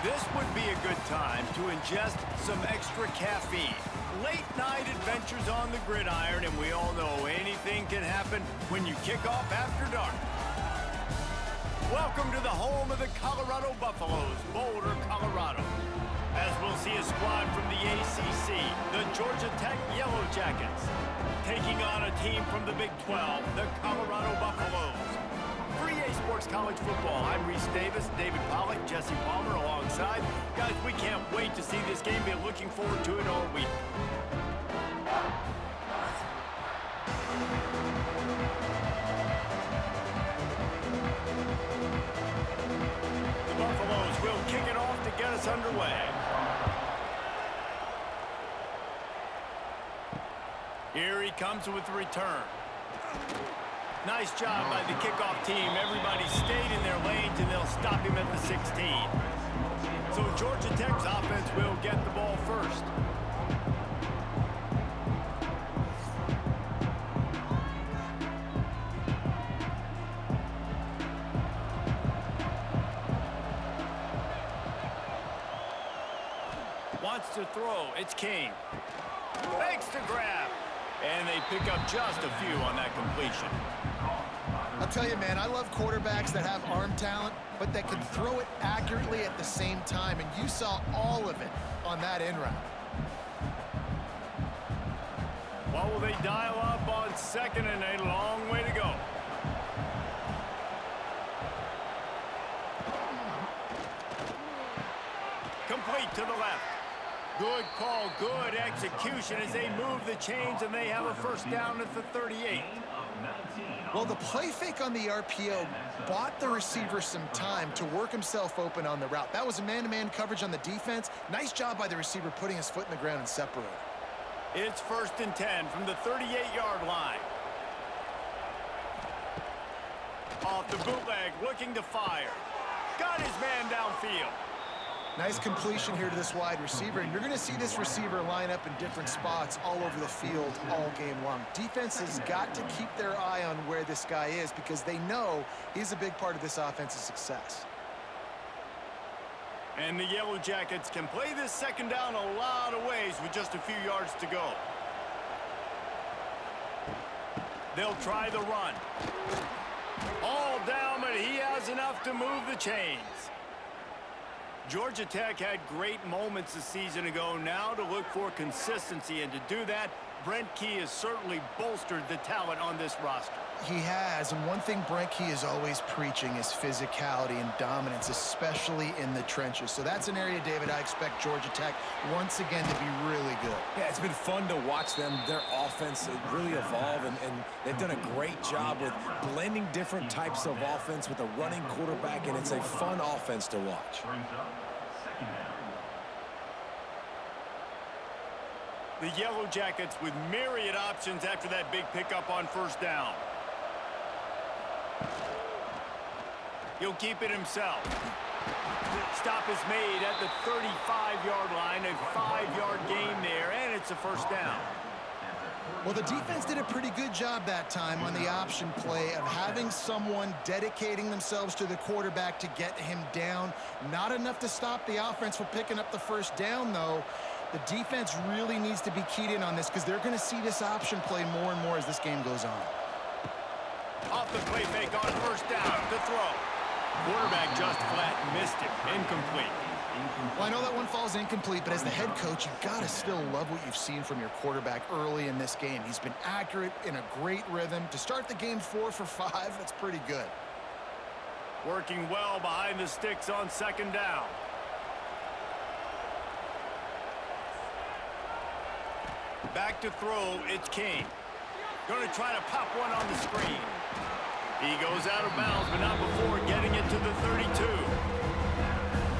This would be a good time to ingest some extra caffeine. Late night adventures on the gridiron, and we all know anything can happen when you kick off after dark. Welcome to the home of the Colorado Buffaloes, Boulder, Colorado. As we'll see a squad from the ACC, the Georgia Tech Yellow Jackets, taking on a team from the Big 12, the Colorado Buffaloes. For EA Sports College Football, I'm Reese Davis, David Pollack, Jesse Palmer alongside. Guys, we can't wait to see this game. Been looking forward to it all week. The Buffaloes will kick it off to get us underway. Here he comes with the return. Nice job by the kickoff team. Everybody stayed in their lanes, and they'll stop him at the 16. So Georgia Tech's offense will get the ball first. Wants to throw. It's King. Makes the grab. And they pick up just a few on that completion. I'll tell you, man, I love quarterbacks that have arm talent, but that can throw it accurately at the same time, and you saw all of it on that in route. What will they dial up on second and a long way to go? Complete to the left. Good call, good execution as they move the chains, and they have a first down at the 38. Well, the play fake on the RPO bought the receiver some time to work himself open on the route. That was a man-to-man coverage on the defense. Nice job by the receiver putting his foot in the ground and separating. It's first and 10 from the 38-yard line. Off the bootleg, looking to fire. Got his man downfield. Nice completion here to this wide receiver, and you're going to see this receiver line up in different spots all over the field all game long. Defense has got to keep their eye on where this guy is because they know he's a big part of this offense's success. And the Yellow Jackets can play this second down a lot of ways with just a few yards to go. They'll try the run. All down, but he has enough to move the chains. Georgia Tech had great moments a season ago. Now to look for consistency, and to do that, Brent Key has certainly bolstered the talent on this roster. He has, and one thing Brent Key is always preaching is physicality and dominance, especially in the trenches. So that's an area, David, I expect Georgia Tech once again to be really good. Yeah, it's been fun to watch them, their offense really evolve, and they've done a great job with blending different types of offense with a running quarterback, and it's a fun offense to watch. The Yellow Jackets with myriad options after that big pickup on first down. He'll keep it himself. Stop is made at the 35-yard line, a 5-yard gain there, and it's a first down. Well, the defense did a pretty good job that time on the option play of having someone dedicating themselves to the quarterback to get him down. Not enough to stop the offense from picking up the first down, though. The defense really needs to be keyed in on this because they're going to see this option play more and more as this game goes on. Off the play fake on first down to throw. Quarterback just flat missed it. Incomplete. Well, I know that one falls incomplete, but as the head coach, you've got to still love what you've seen from your quarterback early in this game. He's been accurate, in a great rhythm. To start the game 4 for 5, that's pretty good. Working well behind the sticks on second down. Back to throw, it's King. Going to try to pop one on the screen. He goes out of bounds, but not before getting it to the 32.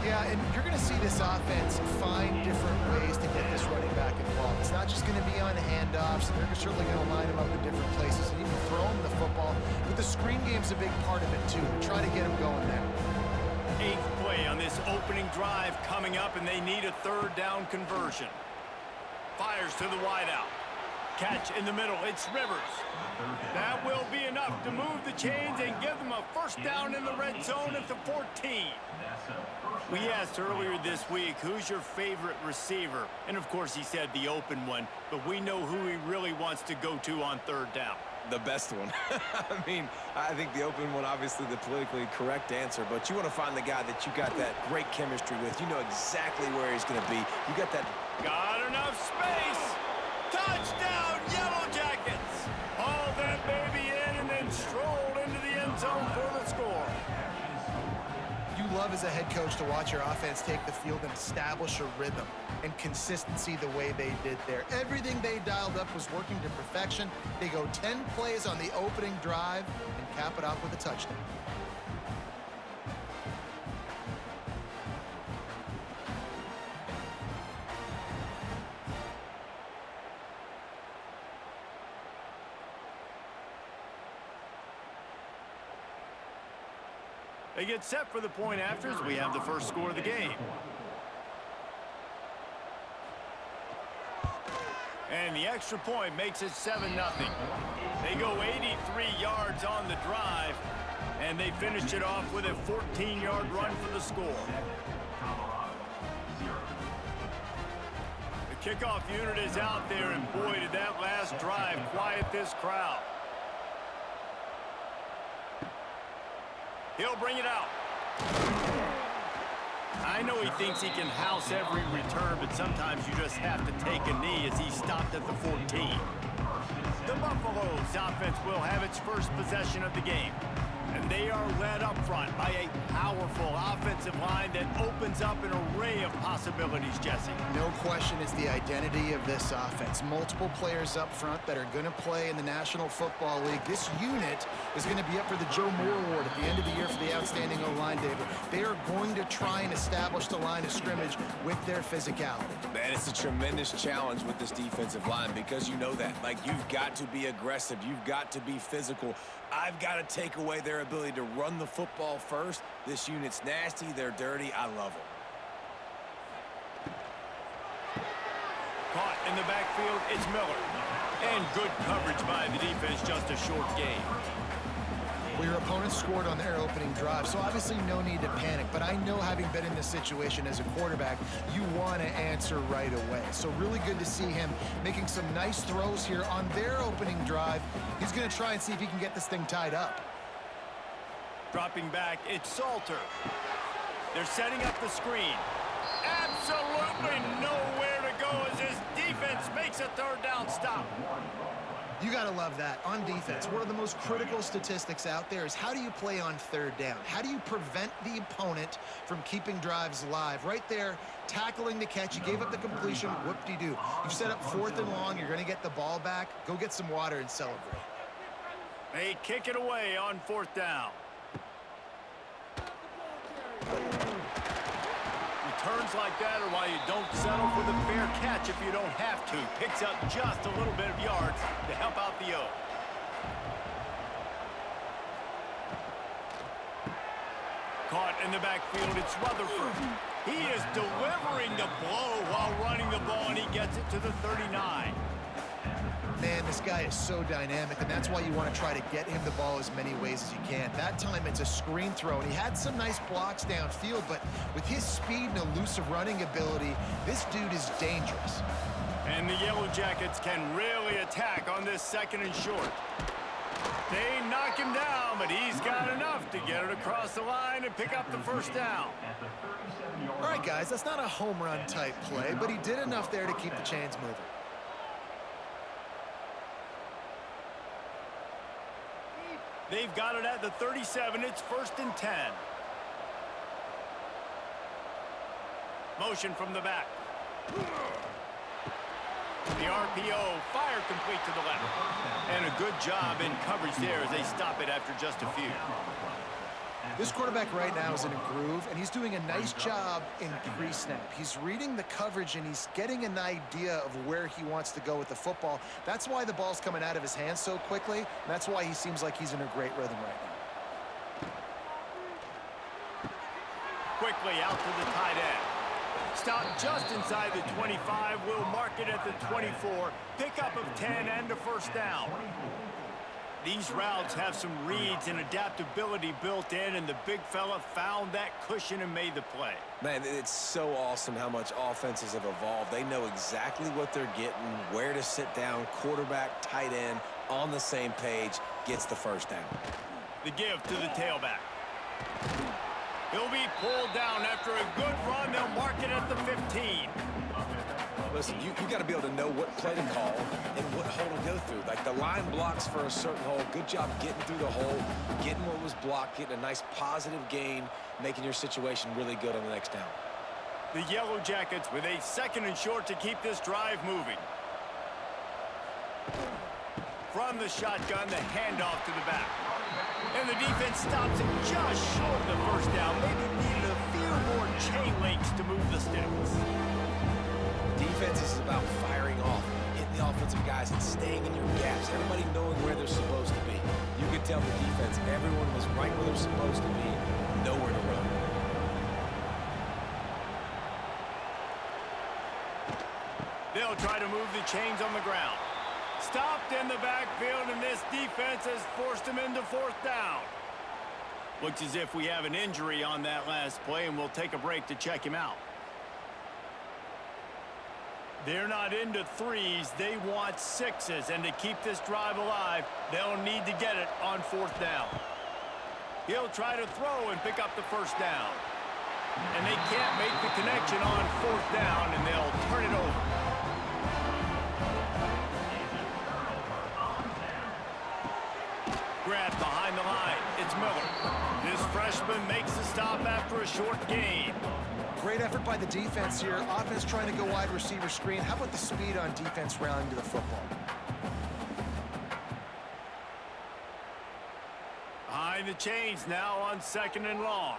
Yeah, and you're going to see this offense find different ways to get this running back involved. It's not just going to be on handoffs. They're certainly going to line him up in different places and even throw him the football. But the screen game's a big part of it, too. Try to get him going there. 8th play on this opening drive coming up, and they need a third down conversion. Fires to the wideout. Catch in the middle. It's Rivers. That will be enough to move the chains and give them a a first down in the red zone at the 14. We asked earlier this week, who's your favorite receiver? And, of course, he said the open one, but we know who he really wants to go to on third down. The best one. I mean, I think the open one, obviously the politically correct answer, but you want to find the guy that you got that great chemistry with. You know exactly where he's going to be. You got that. Got enough space. Touchdown, Yellow Jackets. Hauled that baby in and then strolled into the end zone for the score. You love as a head coach to watch your offense take the field and establish a rhythm and consistency the way they did there. Everything they dialed up was working to perfection. They go 10 plays on the opening drive and cap it off with a touchdown. They get set for the point afters. We have the first score of the game. And the extra point makes it 7-0. They go 83 yards on the drive, and they finished it off with a 14-yard run for the score. The kickoff unit is out there, and boy, did that last drive quiet this crowd. He'll bring it out. I know he thinks he can house every return, but sometimes you just have to take a knee as he stopped at the 14. The Buffaloes offense will have its first possession of the game. And they are led up front by a powerful offensive line that opens up an array of possibilities, Jesse. No question it's the identity of this offense. Multiple players up front that are going to play in the National Football League. This unit is going to be up for the Joe Moore Award at the end of the year for the outstanding O-line, David. They are going to try and establish the line of scrimmage with their physicality. Man, it's a tremendous challenge with this defensive line because you know that. Like, you've got to be aggressive. You've got to be physical. I've got to take away their ability to run the football first. This unit's nasty. They're dirty. I love them. Caught in the backfield, it's Miller. And good coverage by the defense, just a short gain. Well, your opponent scored on their opening drive, so obviously no need to panic. But I know, having been in this situation as a quarterback, you want to answer right away. So really good to see him making some nice throws here on their opening drive. He's going to try and see if he can get this thing tied up. Dropping back, it's Salter. They're setting up the screen. Absolutely nowhere to go as his defense makes a third down stop. You got to love that. On defense, one of the most critical statistics out there is how do you play on third down? How do you prevent the opponent from keeping drives alive? Right there, tackling the catch. You gave up the completion. Whoop-de-doo. You've set up 4th and long. You're going to get the ball back. Go get some water and celebrate. They kick it away on 4th down. Returns like that are why you don't settle for the fair catch if you don't have to. Picks up just a little bit of yards to help out the O. Caught in the backfield, it's Rutherford. He is delivering the blow while running the ball, and he gets it to the 39. Man, this guy is so dynamic, and that's why you want to try to get him the ball as many ways as you can. That time, it's a screen throw, and he had some nice blocks downfield, but with his speed and elusive running ability, this dude is dangerous. And the Yellow Jackets can really attack on this 2nd and short. They knock him down, but he's got enough to get it across the line and pick up the first down. All right, guys, that's not a home run type play, but he did enough there to keep the chains moving. They've got it at the 37. It's 1st and 10. Motion from the back. The RPO, fire complete to the left. And a good job in coverage there as they stop it after just a few. This quarterback right now is in a groove, and he's doing a nice job in pre-snap. He's reading the coverage, and he's getting an idea of where he wants to go with the football. That's why the ball's coming out of his hands so quickly, and that's why he seems like he's in a great rhythm right now. Quickly out to the tight end. Stop just inside the 25. We'll mark it at the 24. Pickup of 10 and a first down. These routes have some reads and adaptability built in, and the big fella found that cushion and made the play. Man, it's so awesome how much offenses have evolved. They know exactly what they're getting, where to sit down, quarterback, tight end, on the same page, gets the first down. The give to the tailback. He'll be pulled down after a good run. They'll mark it at the 15. Listen, you got to be able to know what play to call and what hole to go through. Like the line blocks for a certain hole. Good job getting through the hole, getting what was blocked, getting a nice positive gain, making your situation really good on the next down. The Yellow Jackets with a 2nd and short to keep this drive moving. From the shotgun, the handoff to the back. And the defense stops it just short of the first down. Maybe needed a few more chain links to move the sticks. Defense is about firing off, hitting the offensive guys and staying in your gaps. Everybody knowing where they're supposed to be. You could tell the defense, everyone was right where they're supposed to be, nowhere to run. They'll try to move the chains on the ground. Stopped in the backfield, and this defense has forced him into 4th down. Looks as if we have an injury on that last play, and we'll take a break to check him out. They're not into 3s, they want 6s, and to keep this drive alive, they'll need to get it on 4th down. He'll try to throw and pick up the first down. And they can't make the connection on 4th down, and they'll turn it over. Grabbed behind the line, it's Miller. This freshman makes the stop after a short gain. Great effort by the defense here. Offense trying to go wide receiver screen. How about the speed on defense rallying to the football? Behind the chains now on 2nd and long.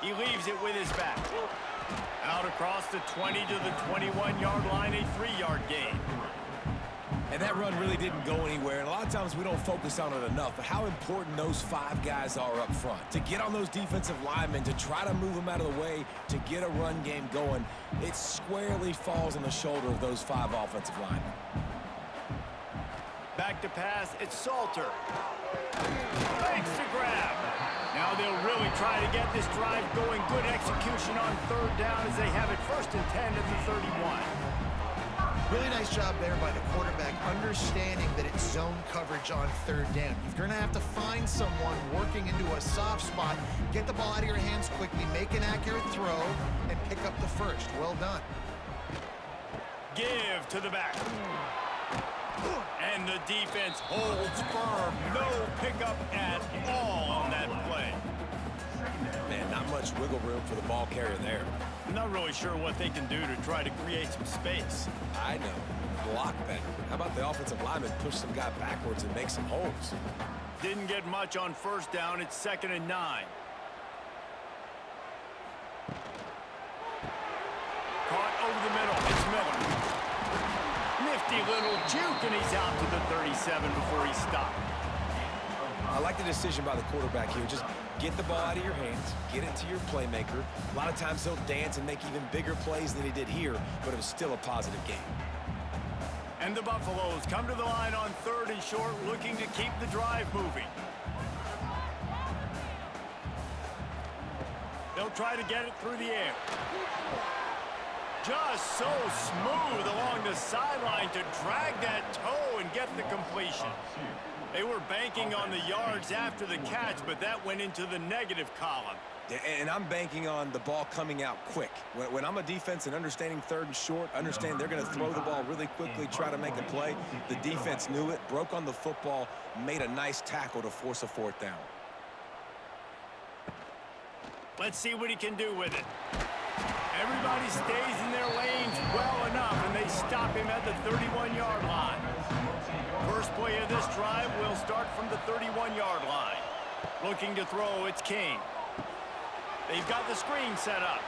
He leaves it with his back. Out across the 20 to the 21-yard line, a 3-yard gain. And that run really didn't go anywhere, and a lot of times we don't focus on it enough, but how important those 5 guys are up front. To get on those defensive linemen, to try to move them out of the way, to get a run game going, it squarely falls on the shoulder of those 5 offensive linemen. Back to pass, it's Salter. Thanks to grab. Now they'll really try to get this drive going. Good execution on 3rd down as they have it 1st and 10 at the 31. Really nice job there by the quarterback, understanding that it's zone coverage on 3rd down. You're going to have to find someone working into a soft spot, get the ball out of your hands quickly, make an accurate throw, and pick up the first. Well done. Give to the back. And the defense holds firm. No pickup at all on that play. Man, not much wiggle room for the ball carrier there. I'm not really sure what they can do to try to create some space. I know. Block better. How about the offensive lineman push some guy backwards and make some holes? Didn't get much on 1st down. It's 2nd and 9. Caught over the middle. It's Miller. Nifty little juke, and he's out to the 37 before he stopped. I like the decision by the quarterback here. Just get the ball out of your hands, get it to your playmaker. A lot of times he'll dance and make even bigger plays than he did here, but it was still a positive game. And the Buffaloes come to the line on 3rd and short, looking to keep the drive moving. They'll try to get it through the air. Just so smooth along the sideline to drag that toe and get the completion. They were banking on the yards after the catch, but that went into the negative column. And I'm banking on the ball coming out quick. When I'm a defense and understanding 3rd and short, understand they're going to throw the ball really quickly, try to make a play. The defense knew it, broke on the football, made a nice tackle to force a 4th down. Let's see what he can do with it. Everybody stays in their lanes well enough, and they stop him at the 31-yard line. First play of this drive will start from the 31-yard line. Looking to throw, it's King. They've got the screen set up.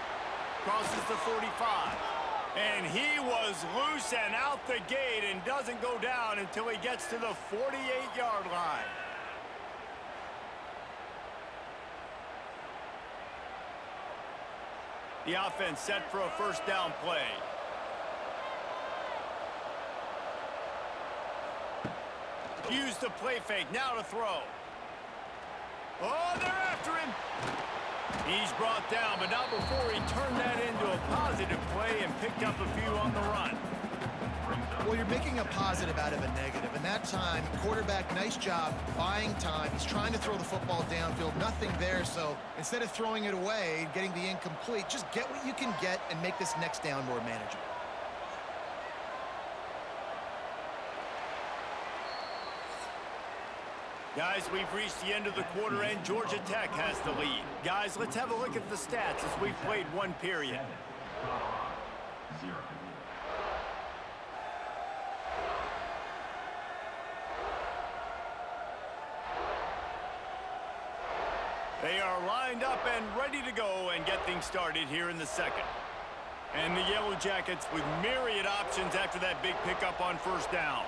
Crosses the 45. And he was loose and out the gate and doesn't go down until he gets to the 48-yard line. The offense set for a 1st down play. Use the play fake. Now to throw. Oh, they're after him. He's brought down, but not before he turned that into a positive play and picked up a few on the run. Well, you're making a positive out of a negative. And that time, quarterback, nice job buying time. He's trying to throw the football downfield. Nothing there, so instead of throwing it away, getting the incomplete, just get what you can get and make this next down more manageable. Guys, we've reached the end of the quarter, and Georgia Tech has the lead. Guys, let's have a look at the stats as we've played one period. They are lined up and ready to go and get things started here in the second. And the Yellow Jackets with myriad options after that big pickup on first down.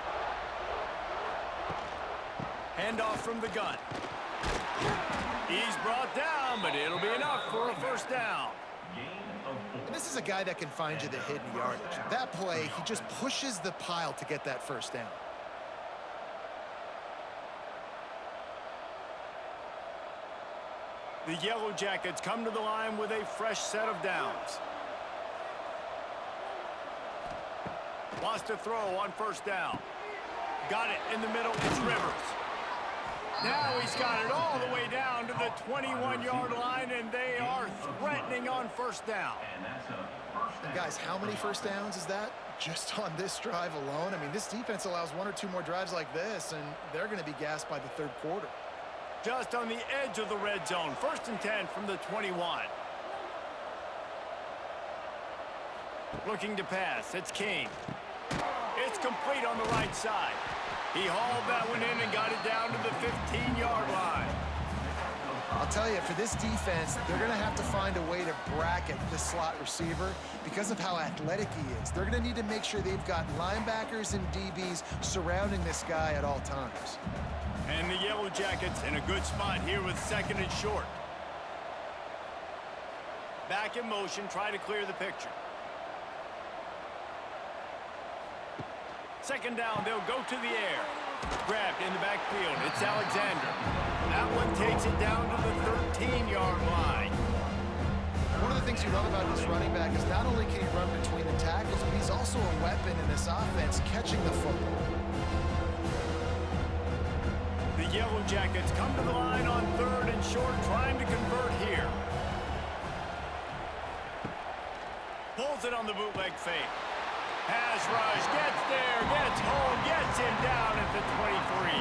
Handoff from the gun. He's brought down, but it'll be enough for a first down. And this is a guy that can find you the hidden yardage. That play, he just pushes the pile to get that first down. The Yellow Jackets come to the line with a fresh set of downs. Lost a throw on first down. Got it in the middle. It's Rivers. Now he's got it all the way down to the 21-yard line, and they are threatening on first down. Guys, how many first downs is that? Just on this drive alone? I mean, this defense allows one or two more drives like this, and they're going to be gassed by the third quarter. Just on the edge of the red zone. 1st and 10 from the 21. Looking to pass. It's King. It's complete on the right side. He hauled that one in and got it down to the 15-yard line. I'll tell you, for this defense, they're going to have to find a way to bracket the slot receiver because of how athletic he is. They're going to need to make sure they've got linebackers and DBs surrounding this guy at all times. And the Yellow Jackets in a good spot here with 2nd and short. Back in motion, try to clear the picture. 2nd down, they'll go to the air. Grabbed in the backfield, it's Alexander. That one takes it down to the 13-yard line. One of the things you love about this running back is not only can he run between the tackles, but he's also a weapon in this offense catching the football. The Yellow Jackets come to the line on 3rd and short, trying to convert here. Pulls it on the bootleg fake. Pass rush, gets there, gets home, gets him down at the 23.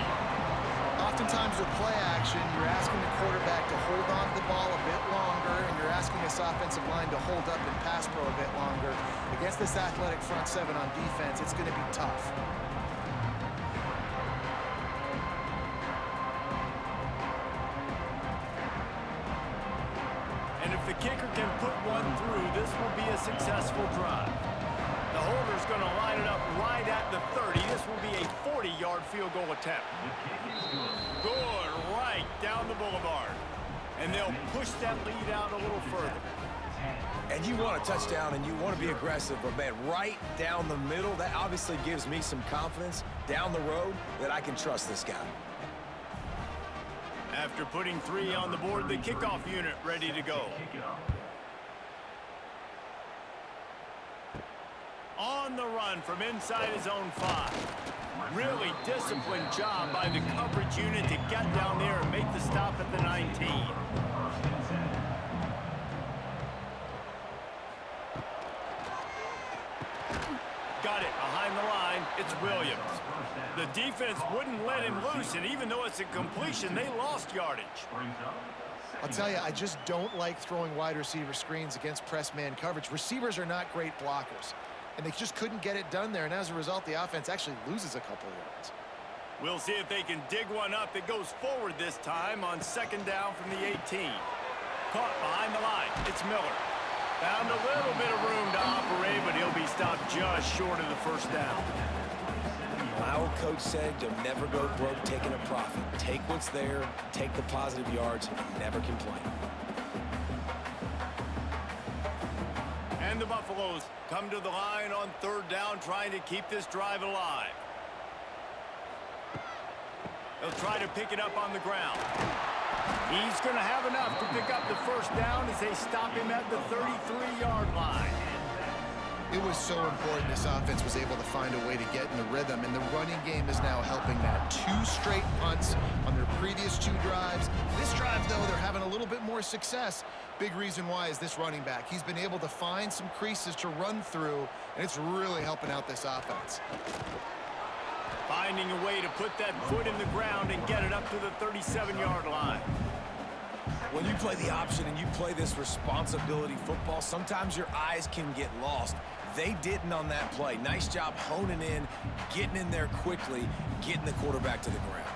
Oftentimes with play action, you're asking the quarterback to hold on to the ball a bit longer, and you're asking this offensive line to hold up and pass pro a bit longer. Against this athletic front seven on defense, it's going to be tough. And if the kicker can put one through, this will be a successful drive. The holder's going to line it up right at the 30. This will be a 40-yard field goal attempt. Good, right down the boulevard. And they'll push that lead out a little further. And you want a touchdown and you want to be aggressive, but man, right down the middle, that obviously gives me some confidence down the road that I can trust this guy. After putting 3 on the board, the kickoff unit ready to go. On the run from inside his own 5. Really disciplined job by the coverage unit to get down there and make the stop at the 19. Got it behind the line. It's Williams. The defense wouldn't let him loose, and even though it's a completion, they lost yardage. I'll tell you, I just don't like throwing wide receiver screens against press man coverage. Receivers are not great blockers, and they just couldn't get it done there, and as a result, the offense actually loses a couple of yards. We'll see if they can dig one up that goes forward this time on 2nd down from the 18. Caught behind the line. It's Miller. Found a little bit of room to operate, but he'll be stopped just short of the first down. My old coach said you'll never go broke taking a profit. Take what's there, take the positive yards, and never complain. And the Buffaloes come to the line on 3rd down, trying to keep this drive alive. He'll try to pick it up on the ground. He's going to have enough to pick up the first down as they stop him at the 33-yard line. It was so important this offense was able to find a way to get in the rhythm, and the running game is now helping that. 2 straight punts on their previous 2 drives. This drive, though, they're having a little bit more success. Big reason why is this running back. He's been able to find some creases to run through, and it's really helping out this offense. Finding a way to put that foot in the ground and get it up to the 37-yard line. When you play the option and you play this responsibility football, sometimes your eyes can get lost. They didn't on that play. Nice job honing in, getting in there quickly, getting the quarterback to the ground.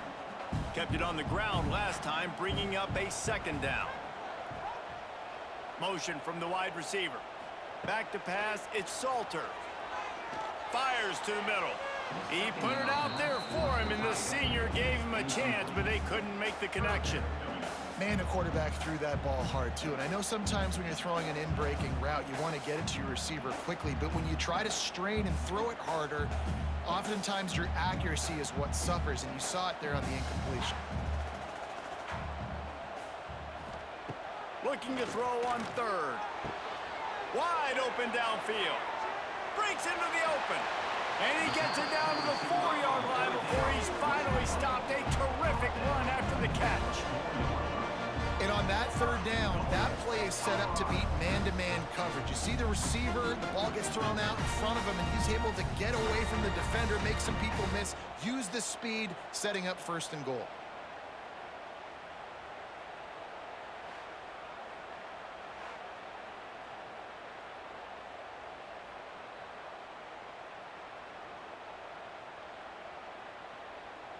Kept it on the ground last time, bringing up a 2nd down. Motion from the wide receiver. Back to pass, it's Salter. Fires to the middle. He put it out there for him, and the senior gave him a chance, but they couldn't make the connection. Man, the quarterback threw that ball hard, too. And I know sometimes when you're throwing an in-breaking route, you want to get it to your receiver quickly. But when you try to strain and throw it harder, oftentimes your accuracy is what suffers. And you saw it there on the incompletion. Looking to throw on 3rd. Wide open downfield. Breaks into the open. And he gets it down to the 4-yard line before he's finally stopped. A terrific run after the catch. And on that 3rd down, that play is set up to beat man-to-man coverage. You see the receiver, the ball gets thrown out in front of him, and he's able to get away from the defender, make some people miss, use the speed, setting up 1st and goal.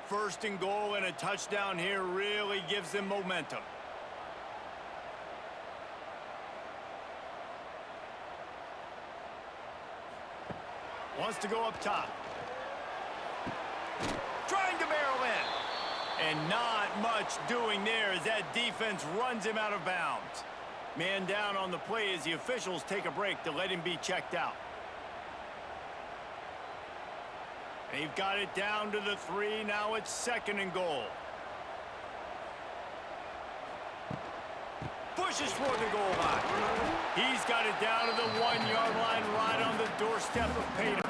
First and goal and a touchdown here really gives them momentum. Wants to go up top. Trying to barrel in. And not much doing there as that defense runs him out of bounds. Man down on the play as the officials take a break to let him be checked out. They've got it down to the 3. Now it's 2nd and goal. Pushes for the goal line. He's got it down to the 1-yard line right on the doorstep of Pater.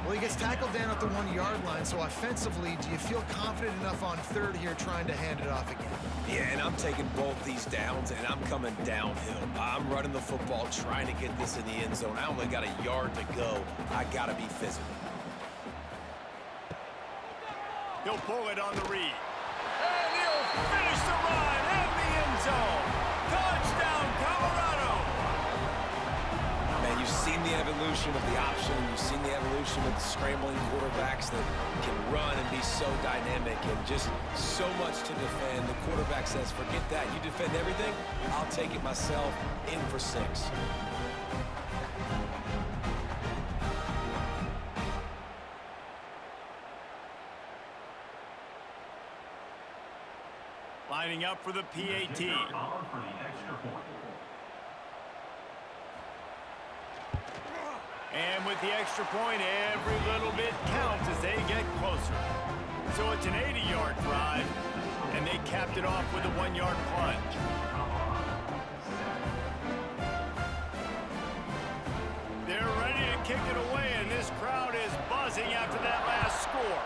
Well, he gets tackled down at the 1-yard line, so offensively, do you feel confident enough on 3rd here trying to hand it off again? Yeah, and I'm taking both these downs, and I'm coming downhill. I'm running the football, trying to get this in the end zone. I only got a yard to go. I got to be physical. He'll pull it on the read. And he'll finish the run in the end zone. Touchdown, Colorado! Man, you've seen the evolution of the option. You've seen the evolution of the scrambling quarterbacks that can run and be so dynamic and just so much to defend. The quarterback says, forget that. You defend everything, I'll take it myself. In for 6. Lining up for the PAT. And with the extra point, every little bit counts as they get closer. So it's an 80-yard drive, and they capped it off with a 1-yard plunge. They're ready to kick it away, and this crowd is buzzing after that last score.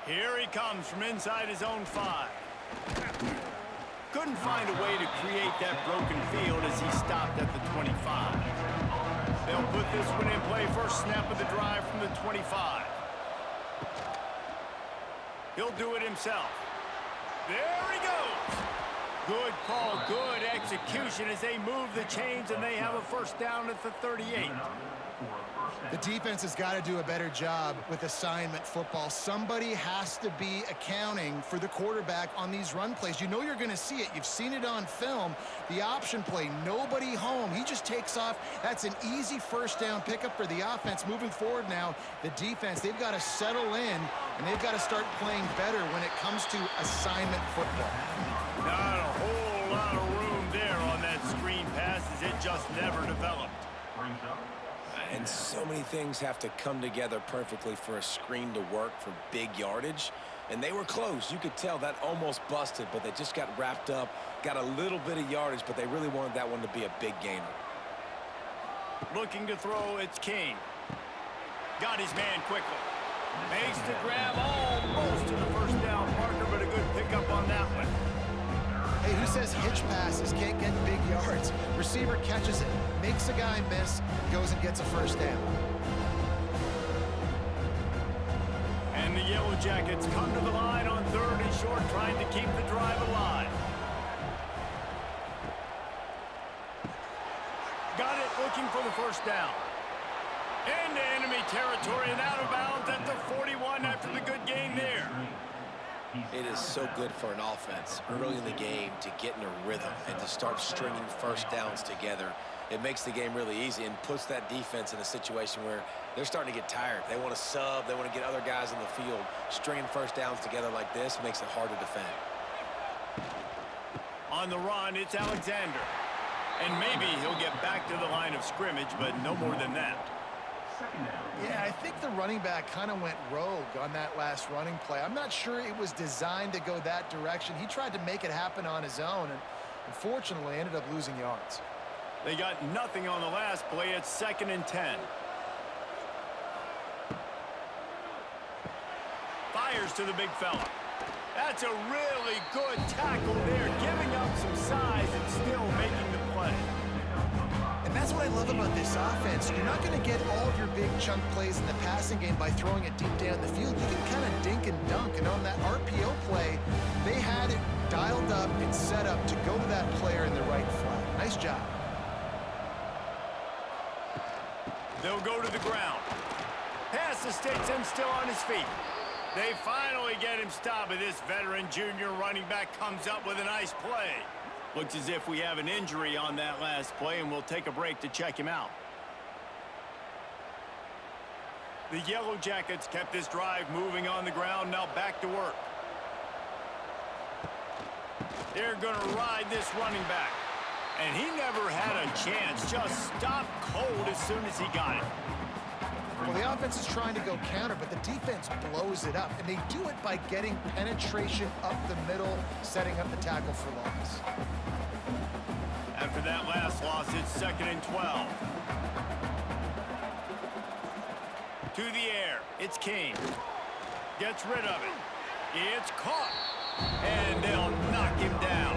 Here he comes from inside his own 5. Couldn't find a way to create that broken field as he stopped at the 25. They'll put this one in play, first snap of the drive from the 25. He'll do it himself. There he goes. Good call, good execution as they move the chains, and they have a first down at the 38. The defense has got to do a better job with assignment football. Somebody has to be accounting for the quarterback on these run plays. You know you're going to see it. You've seen it on film. The option play, nobody home. He just takes off. That's an easy first down pickup for the offense. Moving forward now, the defense, they've got to settle in, and they've got to start playing better when it comes to assignment football. Not a whole lot of room there on that screen pass as it just never developed. and so many things have to come together perfectly for a screen to work for big yardage. And they were close. You could tell that almost busted, but they just got wrapped up, got a little bit of yardage, but they really wanted that one to be a big gainer. Looking to throw, it's King. Got his man quickly. Makes the grab almost to the first down marker, but a good pickup on that one. Hey, who says hitch passes can't get big yards? Receiver catches it, makes a guy miss, goes and gets a first down. And the Yellow Jackets come to the line on 3rd and short, trying to keep the drive alive. Got it, looking for the first down. Into enemy territory and out of bounds at the 41 after the good gain there. It is so good for an offense early in the game to get in a rhythm and to start stringing first downs together. It makes the game really easy and puts that defense in a situation where they're starting to get tired. They want to sub. They want to get other guys in the field. Stringing first downs together like this makes it hard to defend. On the run, it's Alexander. And maybe he'll get back to the line of scrimmage, but no more than that. Yeah, I think the running back kind of went rogue on that last running play. I'm not sure it was designed to go that direction. He tried to make it happen on his own, and unfortunately ended up losing yards. They got nothing on the last play. It's 2nd and 10. Fires to the big fella. That's a really good tackle there, giving up some size and still making the play. And that's what I love about this offense. You're not going to get all of your big chunk plays in the passing game by throwing it deep down the field. You can kind of dink and dunk. And on that RPO play, they had it dialed up and set up to go to that player in the right flat. Nice job. They'll go to the ground. Pass escapes him still on his feet. They finally get him stopped, but this veteran junior running back comes up with a nice play. Looks as if we have an injury on that last play, and we'll take a break to check him out. The Yellow Jackets kept this drive moving on the ground, now back to work. They're going to ride this running back. And he never had a chance, just stopped cold as soon as he got it. Well, the offense is trying to go counter, but the defense blows it up. And they do it by getting penetration up the middle, setting up the tackle for loss. After that last loss, it's 2nd and 12. To the air, it's King. Gets rid of it. It's caught. And they'll knock him down.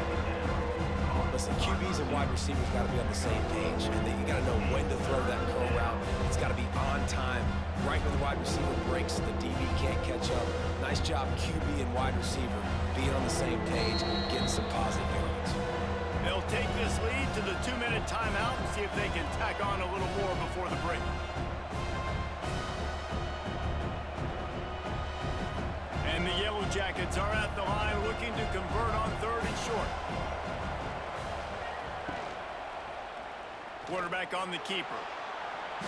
Listen, QBs and wide receivers got to be on the same page, and then you got to know when to throw that curl route. It's got to be on time, right when the wide receiver breaks and the DB can't catch up. Nice job, QB and wide receiver, being on the same page, getting some positive yards. They'll take this lead to the 2-minute timeout and see if they can tack on a little more before the break. And the Yellow Jackets are at the line looking to convert on 3rd and short. Quarterback on the keeper.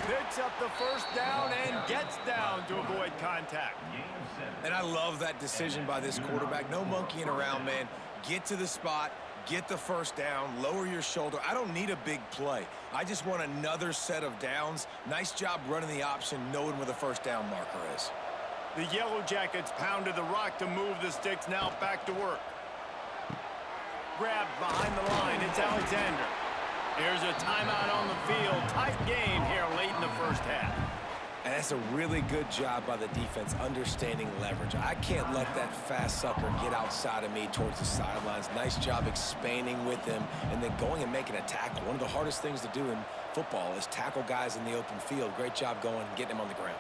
Picks up the first down and gets down to avoid contact. And I love that decision by this quarterback. No monkeying around, man. Get to the spot, get the first down, lower your shoulder. I don't need a big play. I just want another set of downs. Nice job running the option, knowing where the first down marker is. The Yellow Jackets pounded the rock to move the sticks, now back to work. Grabbed behind the line, it's Alexander. Here's a timeout on the field. Tight game here late in the first half. And that's a really good job by the defense, understanding leverage. I can't let that fast sucker get outside of me towards the sidelines. Nice job expanding with him and then going and making a tackle. One of the hardest things to do in football is tackle guys in the open field. Great job going and getting him on the ground.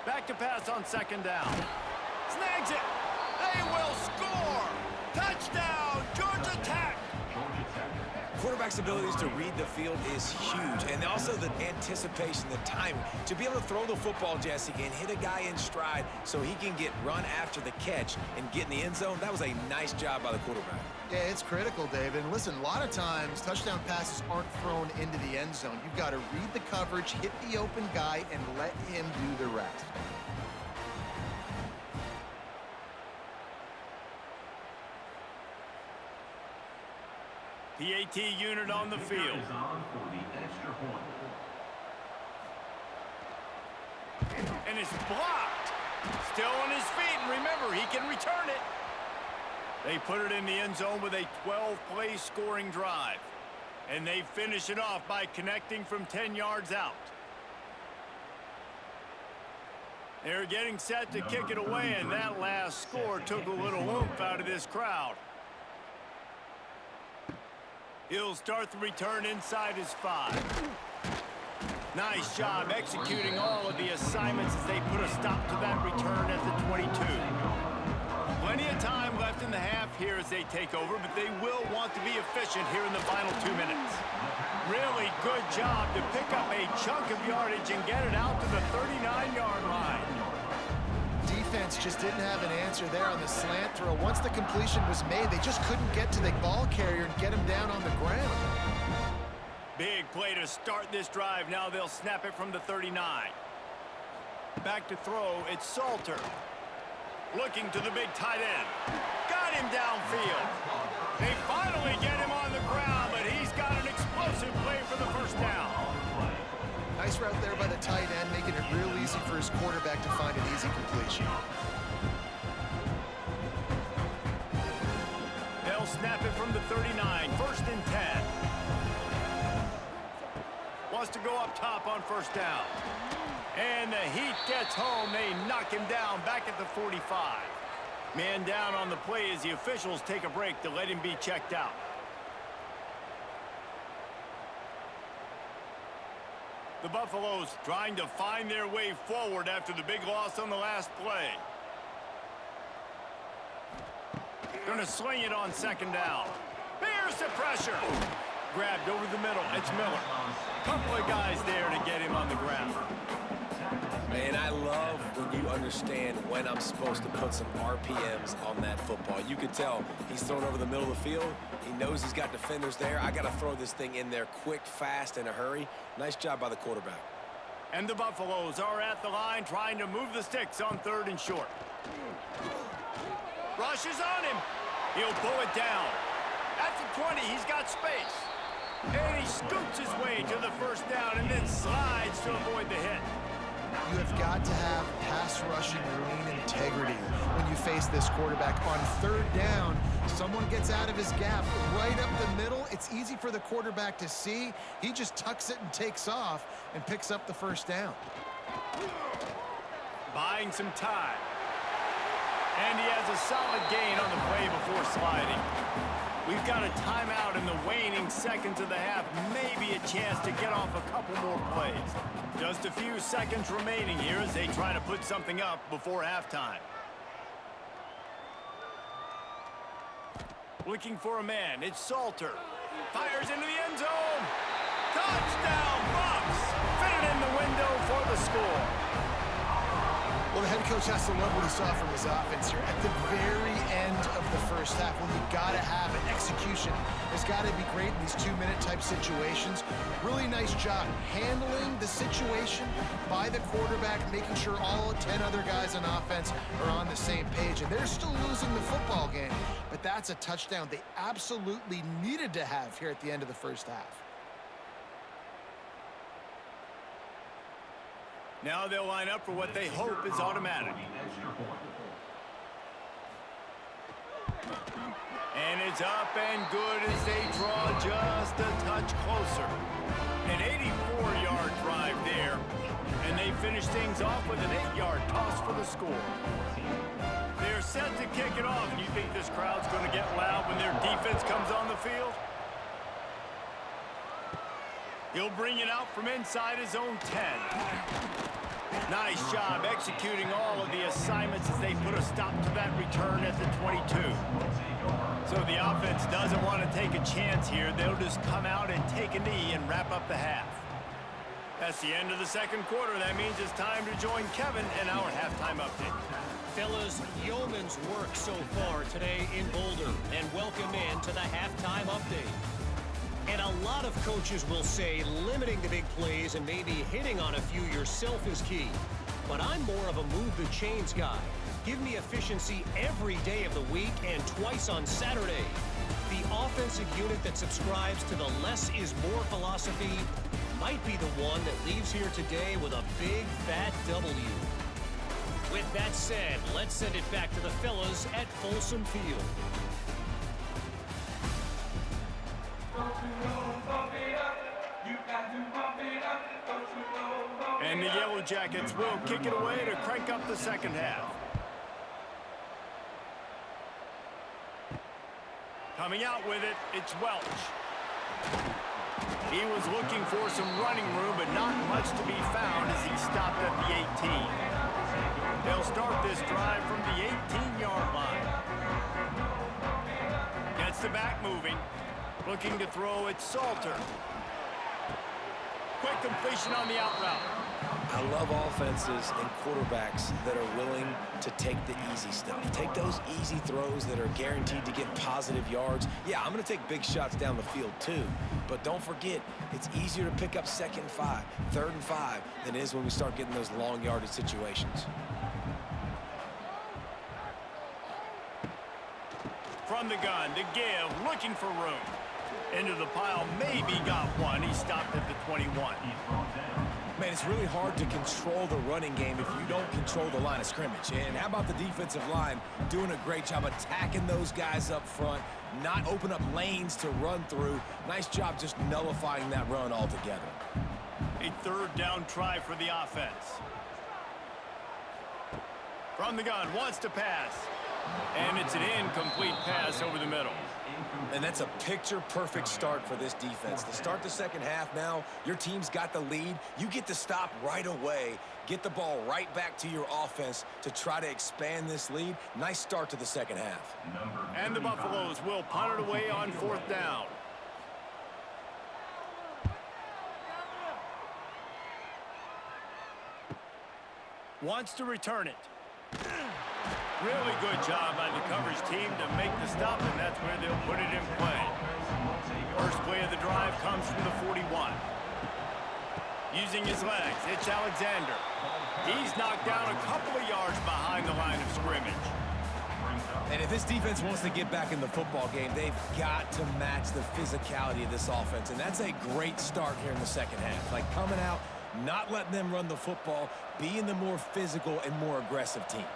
Back to pass on 2nd down. Snags it. They will score. Touchdown, Georgia Tech. Quarterback's abilities to read the field is huge, and also the anticipation, the timing. To be able to throw the football, Jesse, and hit a guy in stride so he can get run after the catch and get in the end zone, that was a nice job by the quarterback. Yeah, it's critical, David. And listen, a lot of times touchdown passes aren't thrown into the end zone. You've got to read the coverage, hit the open guy, and let him do the rest. PAT unit on the field. And it's blocked. Still on his feet, and remember, he can return it. They put it in the end zone with a 12-play scoring drive. And they finish it off by connecting from 10 yards out. They're getting set to kick it away, and that last score took a little oomph out of this crowd. He'll start the return inside his 5. Nice job executing all of the assignments as they put a stop to that return at the 22. Plenty of time left in the half here as they take over, but they will want to be efficient here in the final 2 minutes. Really good job to pick up a chunk of yardage and get it out to the 39-yard line. Defense just didn't have an answer there on the slant throw. Once the completion was made, they just couldn't get to the ball carrier and get him down on the ground. Big play to start this drive. Now they'll snap it from the 39. Back to throw, it's Salter. Looking to the big tight end. Got him downfield. They finally get him on the ground, but he's got an explosive play for the first down. Nice route there by the tight end, making it real easy for his quarterback to find an easy completion. They'll snap it from the 39, 1st and 10. Wants to go up top on first down. And the heat gets home. They knock him down back at the 45. Man down on the play as the officials take a break to let him be checked out. The Buffaloes trying to find their way forward after the big loss on the last play. Going to sling it on 2nd down. Here's the pressure. Grabbed over the middle. It's Miller. Couple of guys there to get him on the ground. Man, I love when you understand when I'm supposed to put some RPMs on that football. You could tell he's thrown over the middle of the field. He knows he's got defenders there. I got to throw this thing in there quick, fast, in a hurry. Nice job by the quarterback. And the Buffaloes are at the line trying to move the sticks on 3rd and short. Rush is on him. He'll pull it down. At the 20, he's got space. And he scoots his way to the first down and then slides to avoid the hit. You have got to have pass rushing lean integrity when you face this quarterback. On 3rd down, someone gets out of his gap right up the middle. It's easy for the quarterback to see. He just tucks it and takes off and picks up the first down. Buying some time. And he has a solid gain on the play before sliding. We've got a timeout in the waning seconds of the half. Maybe a chance to get off a couple more plays. Just a few seconds remaining here as they try to put something up before halftime. Looking for a man. It's Salter. Fires into the end zone. Touchdown, Bucks! Fitted in the window for the score. Well, the head coach has to love what he saw from his offense here. At the very end of the first half, when you got to have it, execution has got to be great in these 2-minute type situations. Really nice job handling the situation by the quarterback, making sure all 10 other guys on offense are on the same page. And they're still losing the football game, but that's a touchdown they absolutely needed to have here at the end of the first half. Now they'll line up for what they hope is automatic. And it's up and good as they draw just a touch closer. An 84-yard drive there. And they finish things off with an 8-yard toss for the score. They're set to kick it off. And you think this crowd's going to get loud when their defense comes on the field? He'll bring it out from inside his own 10. Nice job executing all of the assignments as they put a stop to that return at the 22. So the offense doesn't want to take a chance here. They'll just come out and take a knee and wrap up the half. That's the end of the second quarter. That means it's time to join Kevin in our halftime update. Fellas, yeoman's work so far today in Boulder, and welcome in to the halftime update. And a lot of coaches will say limiting the big plays and maybe hitting on a few yourself is key. But I'm more of a move the chains guy. Give me efficiency every day of the week and twice on Saturday. The offensive unit that subscribes to the less is more philosophy might be the one that leaves here today with a big, fat W. With that said, let's send it back to the fellas at Folsom Field. And the Yellow Jackets will kick it away to crank up the second half. Coming out with it, it's Welch. He was looking for some running room, but not much to be found as he stopped at the 18. They'll start this drive from the 18-yard line. Gets the back moving. Looking to throw it, Salter. Quick completion on the out route. I love offenses and quarterbacks that are willing to take the easy stuff. Take those easy throws that are guaranteed to get positive yards. Yeah, I'm going to take big shots down the field too. But don't forget, it's easier to pick up 2nd and 5, 3rd and 5 than it is when we start getting those long yardage situations. From the gun to give, looking for room. Into the pile, maybe got one. He stopped at the 21. Man, it's really hard to control the running game if you don't control the line of scrimmage. And how about the defensive line doing a great job attacking those guys up front, not open up lanes to run through. Nice job just nullifying that run altogether. A 3rd down try for the offense. From the gun, wants to pass. And it's an incomplete pass over the middle. And that's a picture-perfect start for this defense. To start the second half now, your team's got the lead. You get to stop right away, get the ball right back to your offense to try to expand this lead. Nice start to the second half. And the Buffaloes will punt it away on 4th down. Wants to return it. Really good job by the coverage team to make the stop, and that's where they'll put it in play. First play of the drive comes from the 41. Using his legs, it's Alexander. He's knocked down a couple of yards behind the line of scrimmage. And if this defense wants to get back in the football game, they've got to match the physicality of this offense, and that's a great start here in the second half. Like coming out, not letting them run the football, being the more physical and more aggressive team.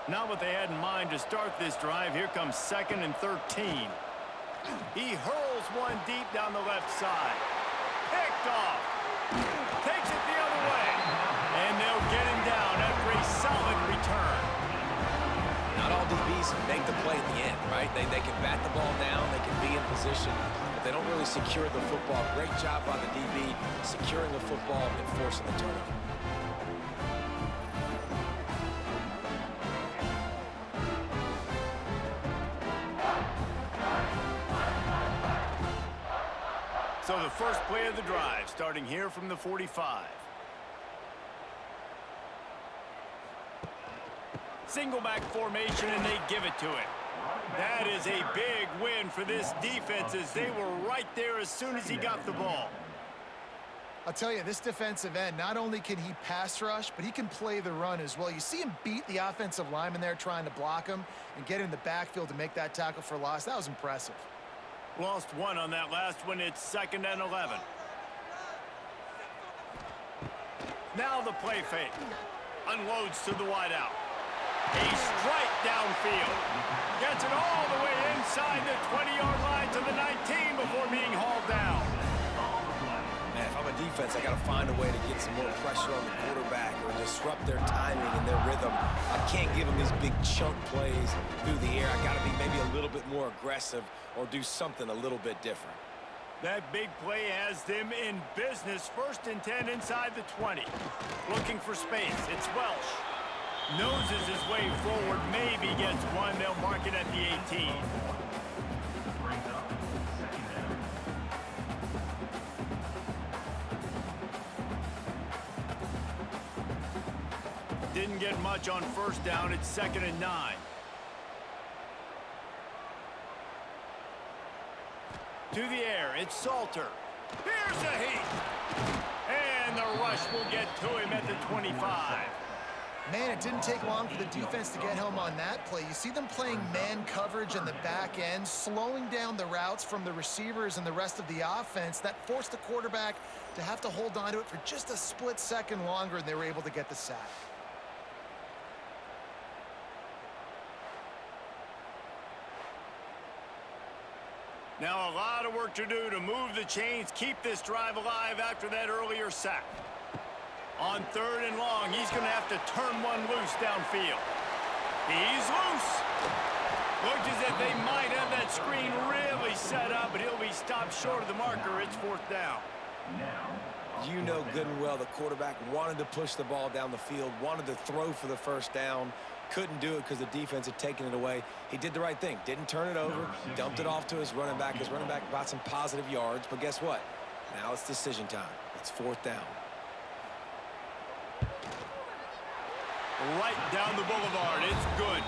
Not what they had in mind to start this drive. Here comes 2nd and 13. He hurls one deep down the left side. Picked off. Takes it the other way. And they'll get him down after a solid return. Not all DBs make the play at the end, right? They can bat the ball down, they can be in position, but they don't really secure the football. Great job by the DB securing the football and forcing the turnover. So the first play of the drive, starting here from the 45. Single back formation, and they give it to him. That is a big win for this defense, as they were right there as soon as he got the ball. I'll tell you, this defensive end, not only can he pass rush, but he can play the run as well. You see him beat the offensive lineman there trying to block him and get in the backfield to make that tackle for loss. That was impressive. Lost one on that last one. It's 2nd and 11. Now the play fake. Unloads to the wideout. A strike downfield. Gets it all the way inside the 20-yard line to the 19 before being hauled down. Man, if I'm a defense, I got to find a way to get some more pressure on the quarterback or disrupt their timing and their rhythm. I can't give them these big chunk plays through the air. I got to be maybe a little bit more aggressive or do something a little bit different. That big play has them in business. 1st and 10 inside the 20. Looking for space. It's Welch. Noses his way forward. Maybe gets one. They'll mark it at the 18. Didn't get much on 1st down. It's 2nd and 9. To the air, it's Salter. Here's a heat. And the rush will get to him at the 25. Man, it didn't take long for the defense to get home on that play. You see them playing man coverage in the back end, slowing down the routes from the receivers and the rest of the offense. That forced the quarterback to have to hold on to it for just a split second longer, and they were able to get the sack. Now a lot of work to do to move the chains, keep this drive alive after that earlier sack. On 3rd and long, he's going to have to turn one loose downfield. He's loose. Looks as if they might have that screen really set up, but he'll be stopped short of the marker. It's 4th down. You know good and well the quarterback wanted to push the ball down the field, wanted to throw for the first down, couldn't do it because the defense had taken it away. He did the right thing, didn't turn it over, dumped it off to his running back. His running back got some positive yards, but guess what? Now it's decision time. It's 4th down. Right down the boulevard. It's good.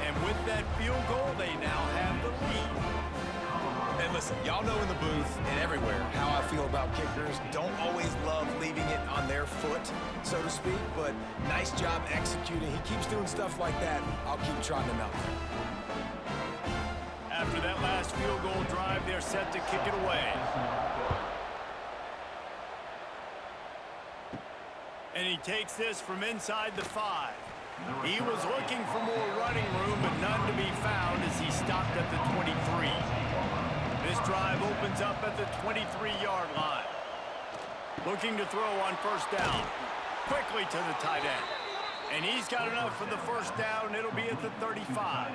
And with that field goal, they now have the lead. And listen, y'all know in the booth and everywhere how I feel about kickers. Don't always love leaving it on their foot, so to speak, but nice job executing. He keeps doing stuff like that. I'll keep trotting him out. After that last field goal drive, they're set to kick it away. And he takes this from inside the 5. He was looking for more running room, but none to be found as he stopped at the 23. This drive opens up at the 23-yard line. Looking to throw on 1st down. Quickly to the tight end. And he's got enough for the 1st down. It'll be at the 35.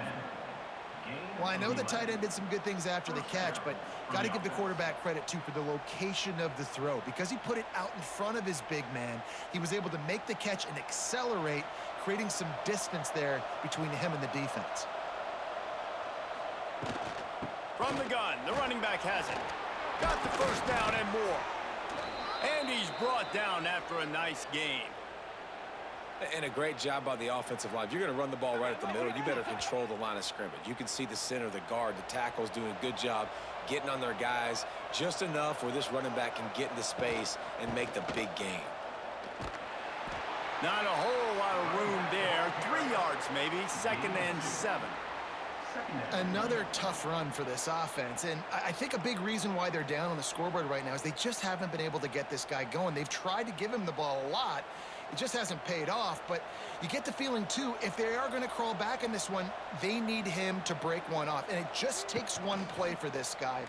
Well, I know the tight end did some good things after the catch, but got to give the quarterback credit, too, for the location of the throw. Because he put it out in front of his big man, he was able to make the catch and accelerate, creating some distance there between him and the defense. From the gun, the running back has it. Got the 1st down and more. And he's brought down after a nice gain. And a great job by the offensive line. If you're going to run the ball right at the middle, you better control the line of scrimmage. You can see the center, the guard, the tackle's doing a good job getting on their guys just enough where this running back can get into space and make the big game. Not a whole lot of room there. 3 yards maybe, 2nd and 7. Another tough run for this offense, and I think a big reason why they're down on the scoreboard right now is they just haven't been able to get this guy going. They've tried to give him the ball a lot. It just hasn't paid off, but you get the feeling, too, if they are going to crawl back in this one, they need him to break one off, and it just takes one play for this guy.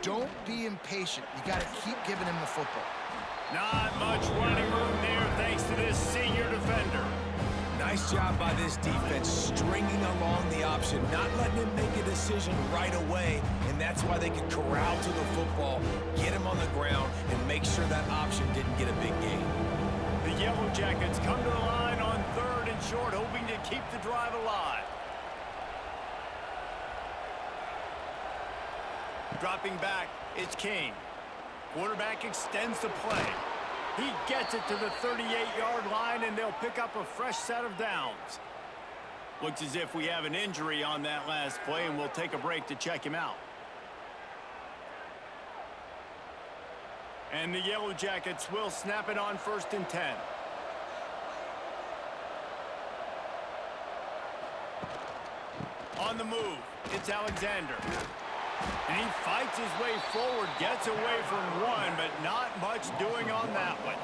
Don't be impatient. You got to keep giving him the football. Not much running room there thanks to this senior defender. Nice job by this defense stringing along the option, not letting him make a decision right away, and that's why they could corral to the football, get him on the ground, and make sure that option didn't get a big gain. The Yellow Jackets come to the line on 3rd and short, hoping to keep the drive alive. Dropping back, it's King. Quarterback extends the play. He gets it to the 38-yard line, and they'll pick up a fresh set of downs. Looks as if we have an injury on that last play, and we'll take a break to check him out. And the Yellow Jackets will snap it on 1st and 10. On the move, it's Alexander. And he fights his way forward, gets away from one, but not much doing on that one.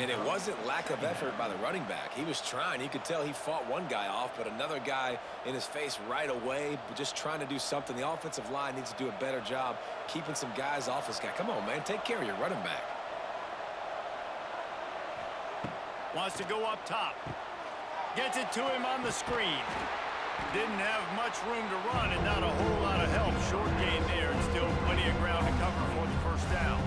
And it wasn't lack of effort by the running back. He was trying. You could tell he fought one guy off, but another guy in his face right away, but just trying to do something. The offensive line needs to do a better job keeping some guys off this guy. Come on, man. Take care of your running back. Wants to go up top. Gets it to him on the screen. Didn't have much room to run and not a whole lot of help. Short gain there and still plenty of ground to cover for the 1st down.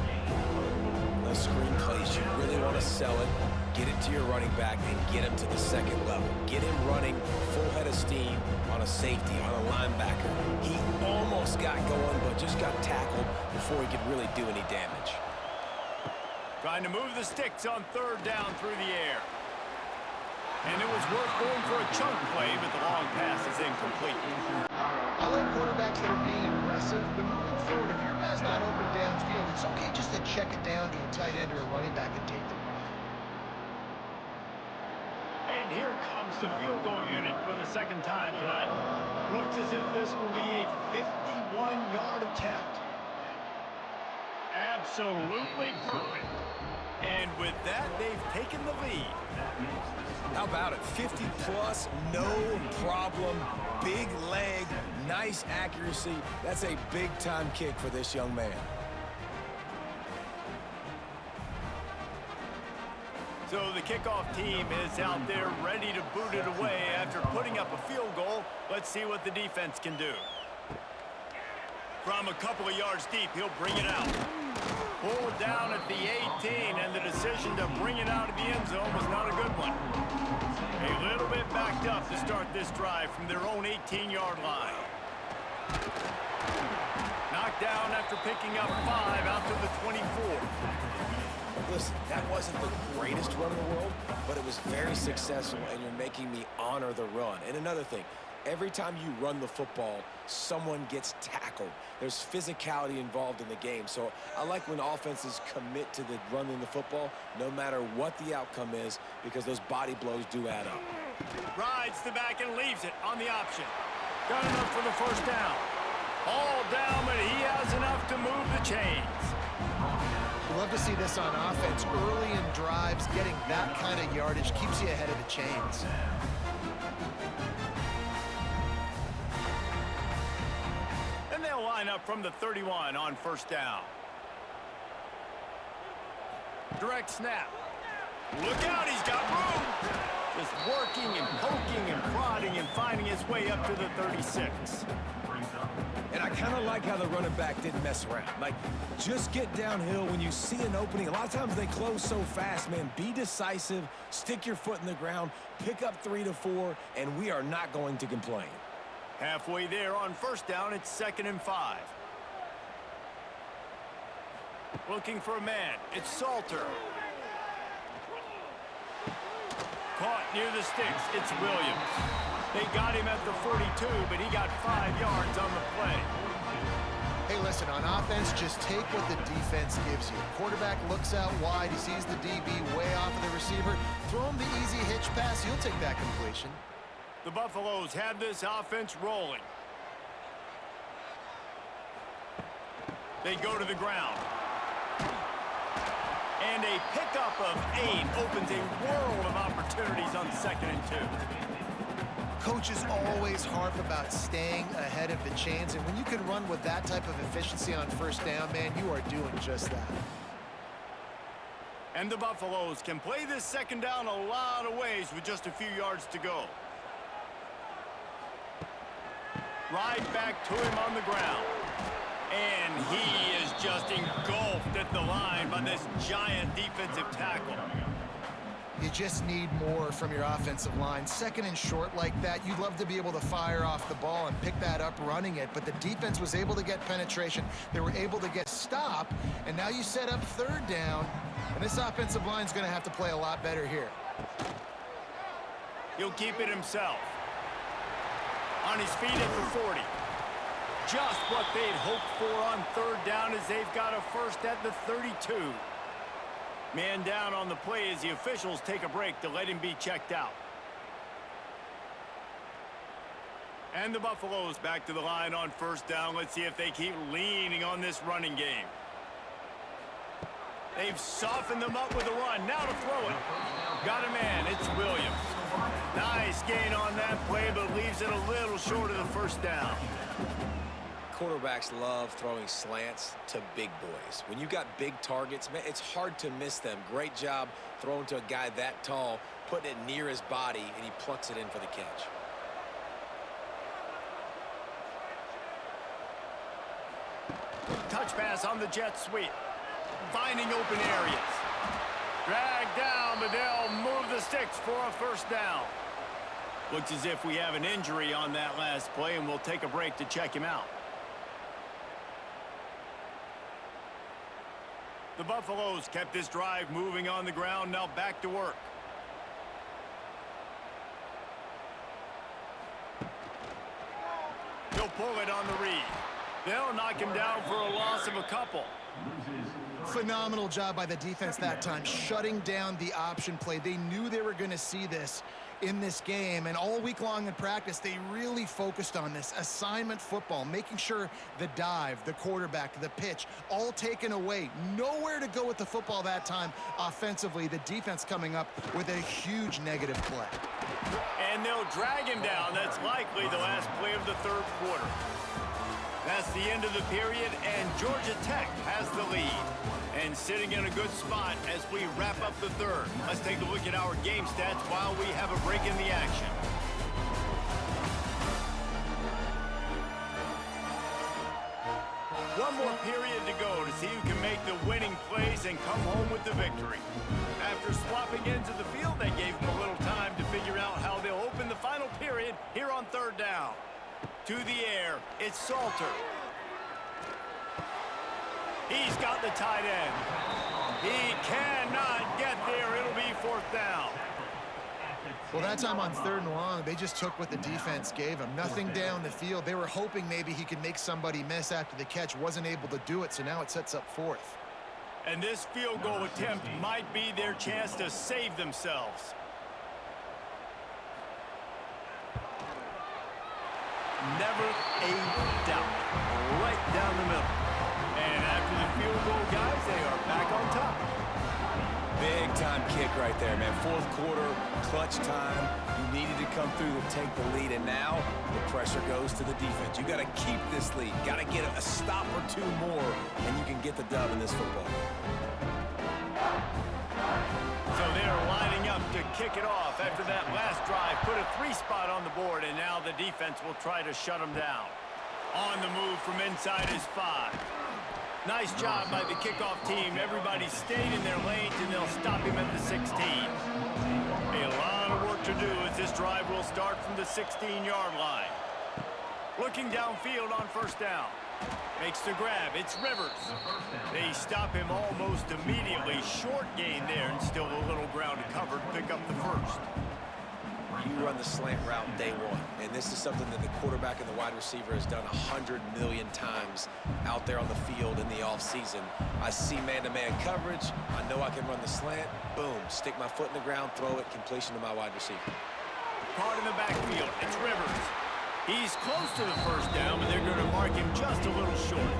The screen plays, you really want to sell it, get it to your running back, and get him to the 2nd level. Get him running full head of steam on a safety, on a linebacker. He almost got going, but just got tackled before he could really do any damage. Trying to move the sticks on 3rd down through the air. And it was worth going for a chunk play, but the long pass is incomplete. I like quarterbacks that are being aggressive, but moving forward, if your guy's not open downfield, it's okay just to check it down to a tight end or a running back and take the run. And here comes the field goal unit for the second time tonight. Looks as if this will be a 51-yard attempt. Absolutely perfect. And with that, they've taken the lead. How about it? 50-plus, no problem. Big leg, nice accuracy. That's a big-time kick for this young man. So the kickoff team is out there ready to boot it away after putting up a field goal. Let's see what the defense can do. From a couple of yards deep, he'll bring it out. Pulled down at the 18, and the decision to bring it out of the end zone was not a good one. A little bit backed up to start this drive from their own 18-yard line. Knocked down after picking up 5 out to the 24. Listen, that wasn't the greatest run in the world, but it was very successful, and you're making me honor the run. And another thing, every time you run the football, someone gets tackled. There's physicality involved in the game. So I like when offenses commit to the running the football, no matter what the outcome is, because those body blows do add up. Rides the back and leaves it on the option. Got enough for the first down. All down, but he has enough to move the chains. We love to see this on offense. Early in drives, getting that kind of yardage keeps you ahead of the chains. And they'll line up from the 31 on first down. Direct snap. Look out, he's got room. Just working and poking and prodding and finding his way up to the 36. And I kind of like how the running back didn't mess around. Like, just get downhill when you see an opening. A lot of times they close so fast, man. Be decisive, stick your foot in the ground, pick up 3 to 4, and we are not going to complain. Halfway there on first down, it's 2nd and 5. Looking for a man. It's Salter. Caught near the sticks. It's Williams. They got him at the 42, but he got 5 yards on the play. Hey, listen, on offense, just take what the defense gives you. Quarterback looks out wide. He sees the DB way off of the receiver. Throw him the easy hitch pass. He'll take that completion. The Buffaloes have this offense rolling. They go to the ground. And a pickup of 8 opens a world of opportunities on 2nd and 2. Coaches always harp about staying ahead of the chains, and when you can run with that type of efficiency on first down, man, you are doing just that. And the Buffaloes can play this 2nd down a lot of ways with just a few yards to go. Right back to him on the ground. And he is just engulfed at the line by this giant defensive tackle. You just need more from your offensive line. 2nd and short like that, you'd love to be able to fire off the ball and pick that up running it, but the defense was able to get penetration. They were able to get stop, and now you set up 3rd down, and this offensive line is going to have to play a lot better here. He'll keep it himself. On his feet at the 40. Just what they'd hoped for on 3rd down as they've got a first at the 32. Man down on the play as the officials take a break to let him be checked out. And the Buffaloes back to the line on first down. Let's see if they keep leaning on this running game. They've softened them up with a run. Now to throw it. Got a man. It's Williams. Nice gain on that play, but leaves it a little short of the first down. Quarterbacks love throwing slants to big boys. When you've got big targets, man, it's hard to miss them. Great job throwing to a guy that tall, putting it near his body, and he plucks it in for the catch. Touch pass on the jet sweep. Finding open areas. Dragged down, but they'll move the sticks for a first down. Looks as if we have an injury on that last play, and we'll take a break to check him out. The Buffaloes kept this drive moving on the ground, now back to work. He'll pull it on the read. They'll knock him down for a loss of a couple. Phenomenal job by the defense that time, shutting down the option play. They knew they were going to see this, in this game. And all week long in practice, they really focused on this assignment football, making sure the dive, the quarterback, the pitch, all taken away. Nowhere to go with the football that time offensively. The defense coming up with a huge negative play. And they'll drag him down. That's likely the last play of the third quarter. That's the end of the period, and Georgia Tech has the lead. And sitting in a good spot as we wrap up the third. Let's take a look at our game stats while we have a break in the action. One more period to go to see who can make the winning plays and come home with the victory. After swapping ends of the field, they gave them a little time to figure out how they'll open the final period here on third down. To the air, it's Salter. He's got the tight end. He cannot get there. It'll be fourth down. Well, that time on third and long, they just took what the defense gave him. Nothing down the field. They were hoping maybe he could make somebody miss after the catch. Wasn't able to do it, so now it sets up fourth. And this field goal attempt might be their chance to save themselves. Never a doubt. Right down the middle. And after the field goal, guys, they are back on top. Big time kick right there, man. Fourth quarter, clutch time. You needed to come through to take the lead, and now the pressure goes to the defense. You got to keep this lead. Got to get a stop or two more, and you can get the dub in this football. So they're lining up to kick it off after that last drive. Put a 3 spot on the board, and now the defense will try to shut them down. On the move from inside is 5. Nice job by the kickoff team. Everybody stayed in their lanes, and they'll stop him at the 16. A lot of work to do as this drive will start from the 16-yard line. Looking downfield on first down. Makes the grab. It's Rivers. They stop him almost immediately. Short gain there, and still a little ground to cover to pick up the first. You run the slant route day one, and this is something that the quarterback and the wide receiver has done 100 million times out there on the field in the offseason. I see man-to-man coverage. I know I can run the slant. Boom, stick my foot in the ground, throw it, completion to my wide receiver. Caught in the backfield. It's Rivers. He's close to the first down, but they're going to mark him just a little short.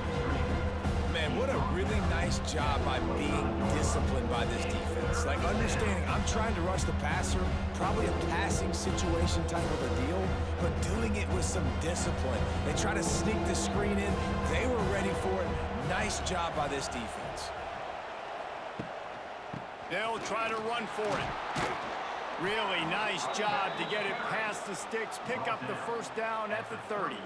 Man, what a really nice job by being disciplined by this defense. Like, understanding I'm trying to rush the passer, probably a passing situation type of a deal, but doing it with some discipline. They try to sneak the screen in. They were ready for it. Nice job by this defense. They'll try to run for it. Really nice job to get it past the sticks, pick up the first down at the 30.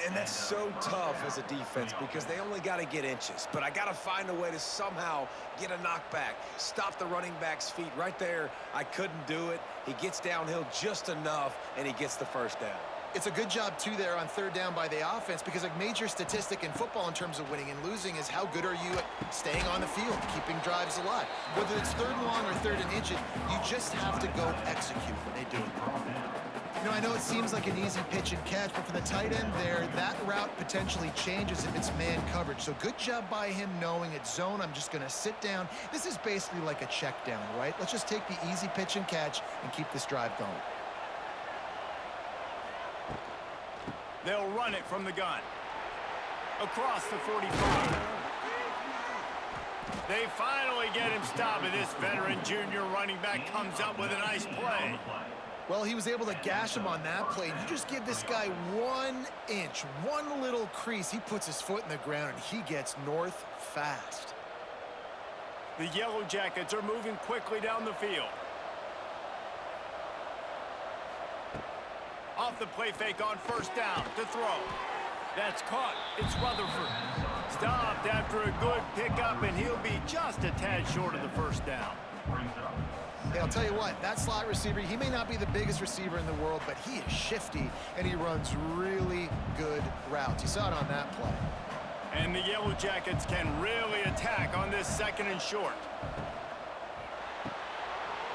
And that's so tough as a defense because they only got to get inches. But I got to find a way to somehow get a knockback, stop the running back's feet right there. I couldn't do it. He gets downhill just enough, and he gets the first down. It's a good job, too, there on third down by the offense because a major statistic in football in terms of winning and losing is how good are you at staying on the field, keeping drives alive. Whether it's third and long or third and inches, you just have to go execute when they do it. You know, I know it seems like an easy pitch and catch, but for the tight end there, that route potentially changes if it's man coverage. So good job by him knowing it's zone. I'm just going to sit down. This is basically like a check down, right? Let's just take the easy pitch and catch and keep this drive going. They'll run it from the gun. Across the 45. They finally get him stopped, and this veteran junior running back comes up with a nice play. Well, he was able to gash him on that play. You just give this guy 1 inch, one little crease. He puts his foot in the ground, and he gets north fast. The Yellow Jackets are moving quickly down the field. Off the play fake on first down to throw. That's caught. It's Rutherford. Stopped after a good pickup, and he'll be just a tad short of the first down. Hey, I'll tell you what, that slot receiver, he may not be the biggest receiver in the world, but he is shifty, and he runs really good routes. You saw it on that play. And the Yellow Jackets can really attack on this second and short.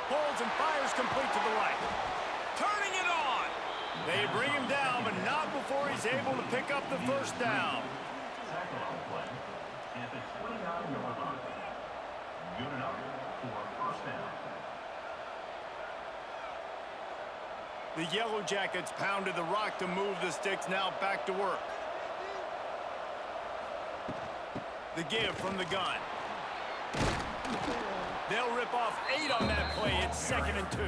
Pulls and fires complete to the right. Turning it on. They bring him down, but not before he's able to pick up the first down. The Yellow Jackets pounded the rock to move the sticks, now back to work. The give from the gun. They'll rip off 8 on that play. It's 2nd and 2.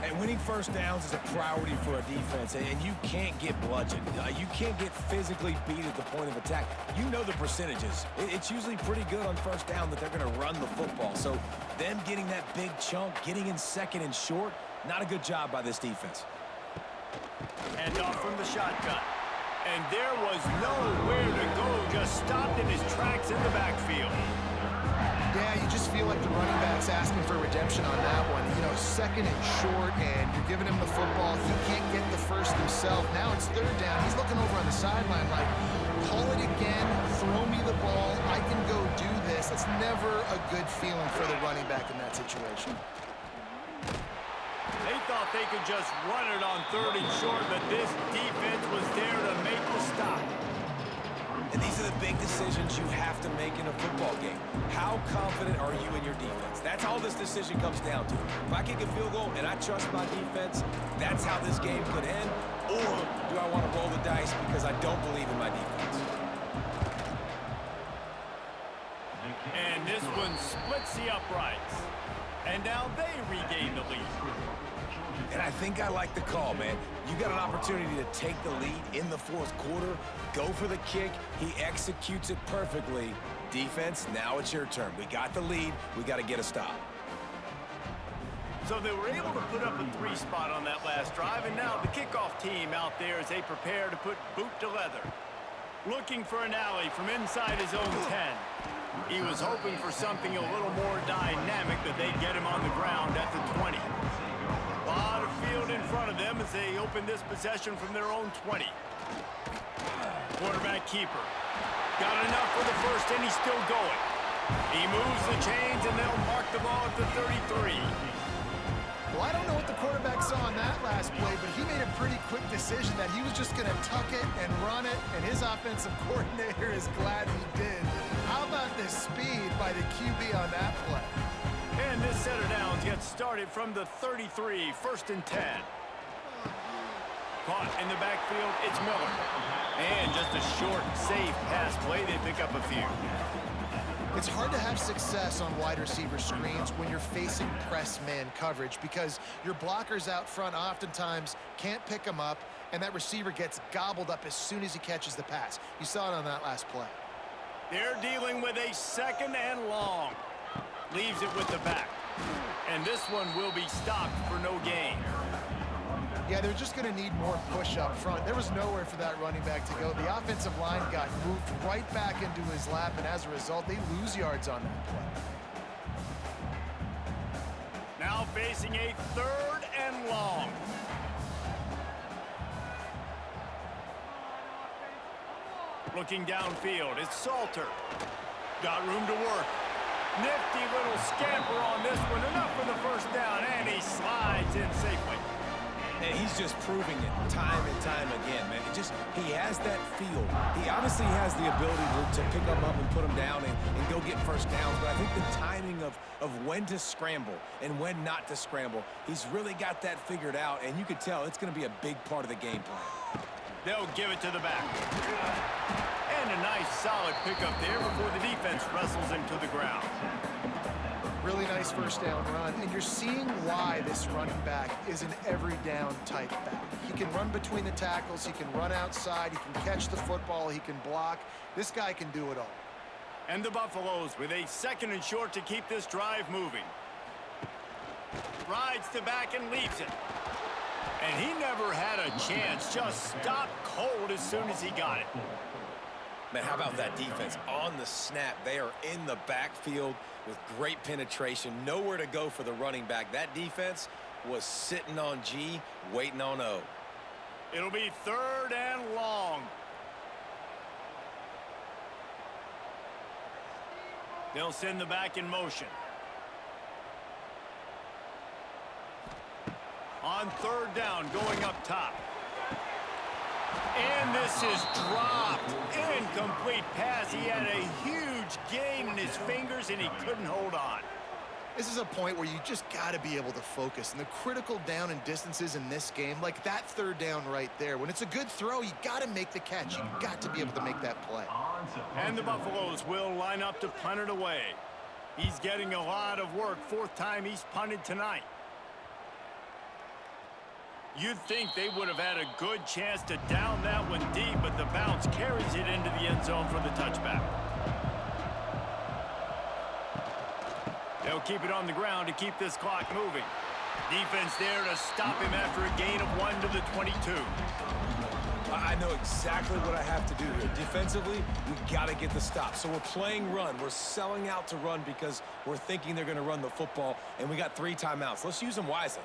And winning first downs is a priority for a defense, and you can't get bludgeoned. You can't get physically beat at the point of attack. You know the percentages. It's usually pretty good on first down that they're going to run the football. So them getting that big chunk, getting in 2nd and short, not a good job by this defense. And off from the shotgun. And there was nowhere to go, just stopped in his tracks in the backfield. Yeah, you just feel like the running back's asking for redemption on that one. You know, 2nd and short, and you're giving him the football. He can't get the first himself. Now it's 3rd down. He's looking over on the sideline like, call it again, throw me the ball, I can go do this. That's never a good feeling for the running back in that situation. They thought they could just run it on 3rd and short, but this defense was there to make the stop. And these are the big decisions you have to make in a football game. How confident are you in your defense? That's all this decision comes down to. If I kick a field goal and I trust my defense, that's how this game could end. Or do I want to roll the dice because I don't believe in my defense? And this one splits the uprights. And now they regain the lead. And I think I like the call, man. You got an opportunity to take the lead in the 4th quarter. Go for the kick. He executes it perfectly. Defense, now it's your turn. We got the lead. We got to get a stop. So they were able to put up a 3 spot on that last drive, and now the kickoff team out there as they prepare to put boot to leather. Looking for an alley from inside his own 10. He was hoping for something a little more dynamic, that they'd get him on the ground at the 20. A lot of field in front of them as they open this possession from their own 20. Quarterback keeper. Got enough for the first, and he's still going. He moves the chains, and they'll mark the ball at the 33. Well, I don't know what the quarterback saw on that last play, but he made a pretty quick decision that he was just going to tuck it and run it, and his offensive coordinator is glad he did. How about the speed by the QB on that play? And this set of downs gets started from the 33, 1st and 10. Caught in the backfield, it's Miller. And just a short, safe pass play, they pick up a few. It's hard to have success on wide receiver screens when you're facing press man coverage because your blockers out front oftentimes can't pick them up, and that receiver gets gobbled up as soon as he catches the pass. You saw it on that last play. They're dealing with a 2nd and long. Leaves it with the back. And this one will be stopped for no gain. Yeah, they're just going to need more push up front. There was nowhere for that running back to go. The offensive line got moved right back into his lap, and as a result, they lose yards on that play. Now facing a 3rd and long. Looking downfield, it's Salter. Got room to work. Nifty little scamper on this one. Enough for the first down, and he slides in safely. And he's just proving it time and time again, man. He has that feel. He obviously has the ability to pick them up and put them down and go get first downs, but I think the timing of when to scramble and when not to scramble, he's really got that figured out, and you can tell it's going to be a big part of the game plan. They'll give it to the back. And a nice solid pickup there before the defense wrestles him to the ground. Really nice first down run, and you're seeing why this running back is an every down type back. He can run between the tackles, he can run outside, he can catch the football, he can block. This guy can do it all. And the Buffaloes with a 2nd and short to keep this drive moving. Rides to back and leaves it. And he never had a chance, just stopped cold as soon as he got it. Man, how about that defense? On the snap, they are in the backfield with great penetration. Nowhere to go for the running back. That defense was sitting on G, waiting on O. It'll be 3rd and long. They'll send the back in motion. On 3rd down, going up top. And this is dropped. Incomplete pass. He had a huge gain in his fingers, and he couldn't hold on. This is a point where you just got to be able to focus. And the critical down and distances in this game, like that third down right there, when it's a good throw, you got to make the catch. You got to be able to make that play. And the Buffaloes will line up to punt it away. He's getting a lot of work. Fourth time he's punted tonight. You'd think they would have had a good chance to down that one deep, but the bounce carries it into the end zone for the touchback. They'll keep it on the ground to keep this clock moving. Defense there to stop him after a gain of 1 to the 22. I know exactly what I have to do here. Defensively, we got to get the stop. So we're playing run. We're selling out to run because we're thinking they're going to run the football, and we got 3 timeouts. Let's use them wisely.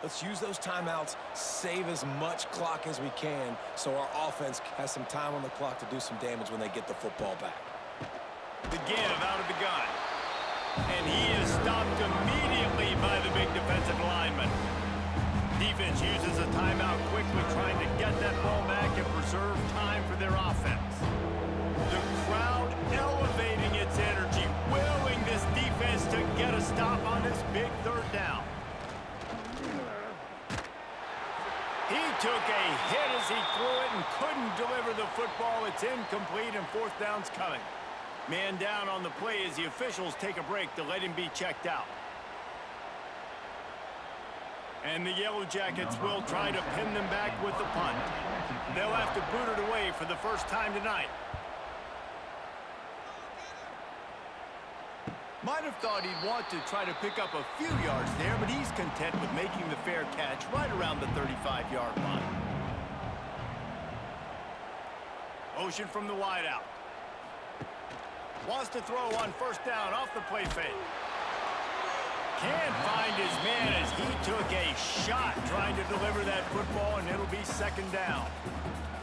Let's use those timeouts, save as much clock as we can so our offense has some time on the clock to do some damage when they get the football back. The give out of the gun. And he is stopped immediately by the big defensive lineman. Defense uses a timeout quickly, trying to get that ball back and preserve time for their offense. The crowd elevating its energy, willing this defense to get a stop on this big third down. He took a hit as he threw it and couldn't deliver the football. It's incomplete and fourth down's coming. Man down on the play as the officials take a break to let him be checked out. And the Yellow Jackets will try to pin them back with the punt. They'll have to boot it away for the first time tonight. Might have thought he'd want to try to pick up a few yards there, but he's content with making the fair catch right around the 35-yard line. Motion from the wideout. Wants to throw on first down off the play fake. Can't find his man as he took a shot trying to deliver that football, and it'll be second down.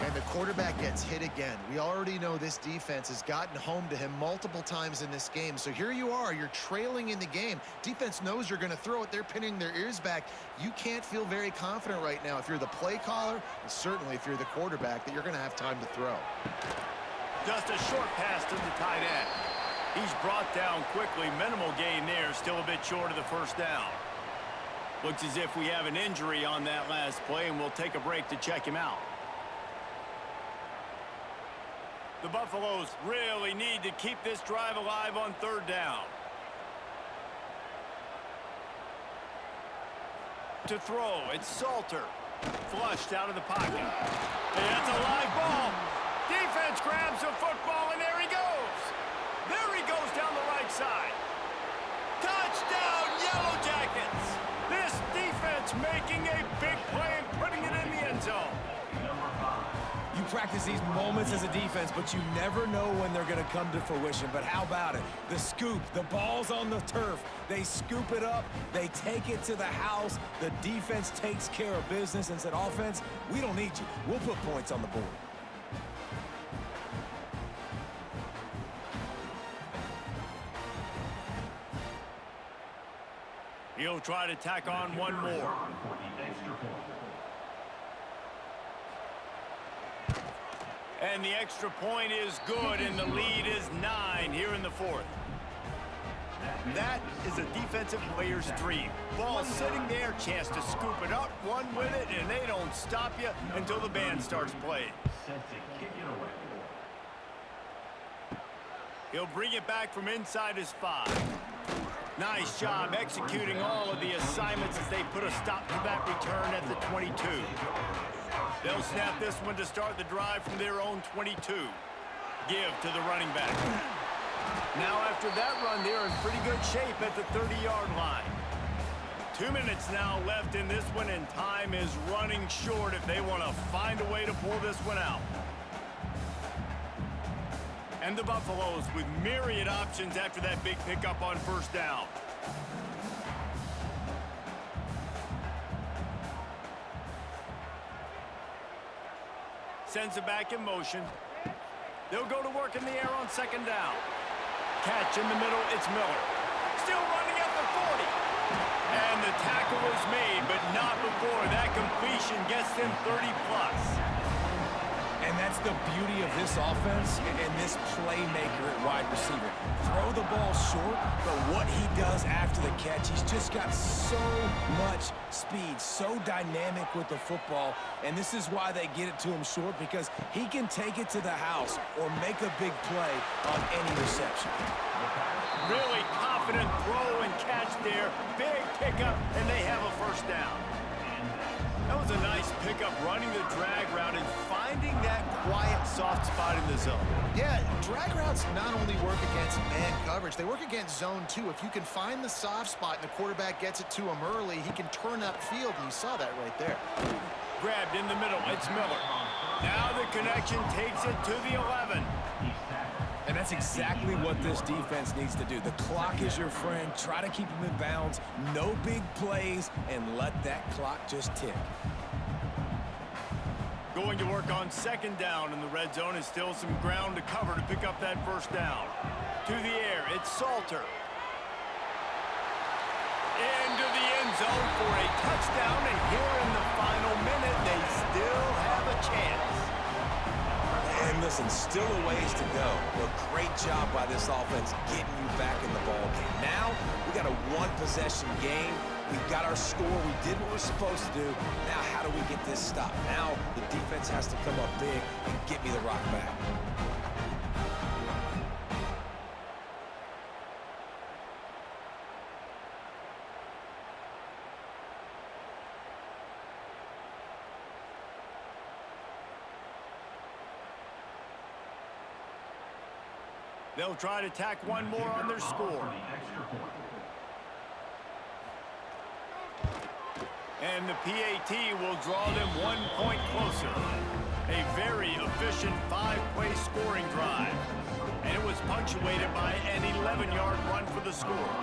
And the quarterback gets hit again. We already know this defense has gotten home to him multiple times in this game. So here you are, you're trailing in the game. Defense knows you're going to throw it. They're pinning their ears back. You can't feel very confident right now if you're the play caller, and certainly if you're the quarterback, that you're going to have time to throw. Just a short pass to the tight end. He's brought down quickly. Minimal gain there. Still a bit short of the first down. Looks as if we have an injury on that last play, and we'll take a break to check him out. The Buffaloes really need to keep this drive alive on third down. To throw, it's Salter. Flushed out of the pocket. And it's a live ball. Defense grabs the football, and there he goes. There he goes down the right side. Touchdown, Yellow Jackets. This defense making a big play and putting it in the end zone. You practice these moments as a defense, but you never know when they're going to come to fruition. But how about it? The scoop, the ball's on the turf. They scoop it up. They take it to the house. The defense takes care of business and said, offense, we don't need you. We'll put points on the board. He'll try to tack on one more. And the extra point is good, and the lead is 9 here in the fourth. That is a defensive player's dream. Ball sitting there, chance to scoop it up, run with it, and they don't stop you until the band starts playing. He'll bring it back from inside his 5. Nice job executing all of the assignments as they put a stop to that return at the 22. They'll snap this one to start the drive from their own 22. Give to the running back. Now after that run, they're in pretty good shape at the 30-yard line. 2 minutes now left in this one, and time is running short if they want to find a way to pull this one out. And the Buffaloes with myriad options after that big pickup on first down. Sends it back in motion. They'll go to work in the air on second down. Catch in the middle, it's Miller. Still running at the 40. And the tackle is made, but not before that completion gets them 30+. And that's the beauty of this offense and this playmaker at wide receiver. Throw the ball short, but what he does after the catch, he's just got so much speed, so dynamic with the football, and this is why they get it to him short, because he can take it to the house or make a big play on any reception. Really confident throw and catch there. Big pickup, and they have a first down. That was a nice pickup, running the drag route and finding that quiet, soft spot in the zone. Yeah, drag routes not only work against man coverage, they work against zone too. If you can find the soft spot and the quarterback gets it to him early, he can turn upfield, and you saw that right there. Grabbed in the middle, it's Miller. Now the connection takes it to the 11. And that's exactly what this defense needs to do. The clock is your friend. Try to keep him in bounds. No big plays, and let that clock just tick. Going to work on second down in the red zone, is still some ground to cover to pick up that first down. To the air, it's Salter. Into the end zone for a touchdown, and here in the final minute, they still have a chance. And listen, still a ways to go. But great job by this offense getting you back in the ball game. Now, we got a one-possession game. We got our score. We did what we're supposed to do. Now, how do we get this stopped? Now, the defense has to come up big and get me the rock back. They'll try to tack one more on their score. And the PAT will draw them 1 point closer. A very efficient 5-play scoring drive. And it was punctuated by an 11-yard run for the score.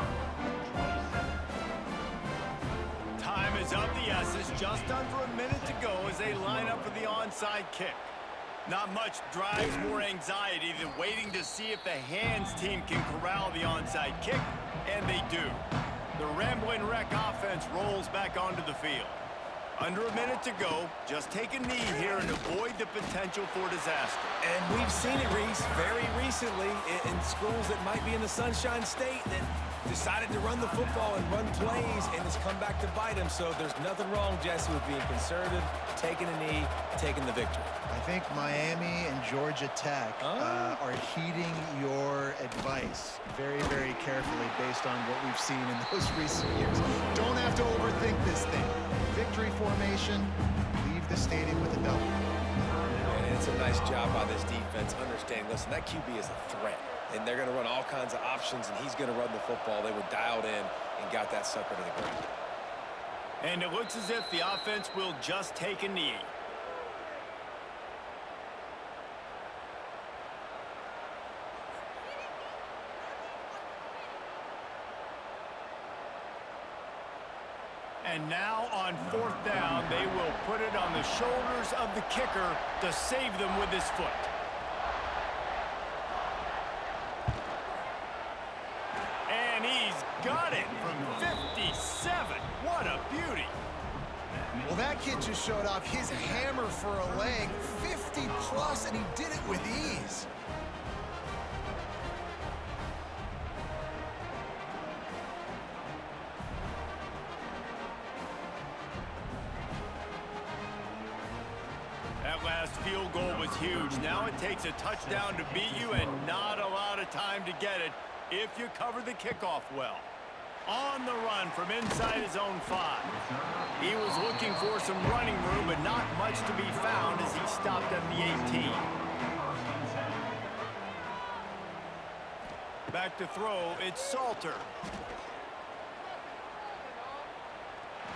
Time is of the essence. Just under a minute to go as they line up for the onside kick. Not much drives more anxiety than waiting to see if the hands team can corral the onside kick, and they do. The Ramblin' Wreck offense rolls back onto the field. Under a minute to go, just take a knee here and avoid the potential for disaster. And we've seen it, Reese, very recently in schools that might be in the Sunshine State that decided to run the football and run plays, and it's come back to bite them. So there's nothing wrong, Jesse, with being conservative, taking a knee, taking the victory. I think Miami and Georgia Tech are heeding your advice very, very carefully based on what we've seen in those recent years. Don't have to overthink this thing. Victory formation, leave the stadium with a W. And it's a nice job by this defense understanding, listen, that QB is a threat. And they're going to run all kinds of options, and he's going to run the football. They were dialed in and got that sucker to the ground. And it looks as if the offense will just take a knee. And now on fourth down, they will put it on the shoulders of the kicker to save them with his foot. And he's got it from 57. What a beauty. Well, that kid just showed off his hammer for a leg, 50+, and he did it with ease. That last field goal was huge. Now it takes a touchdown to beat you and not a lot of time to get it if you cover the kickoff well. On the run from inside his own 5. He was looking for some running room, but not much to be found as he stopped at the 18. Back to throw, it's Salter.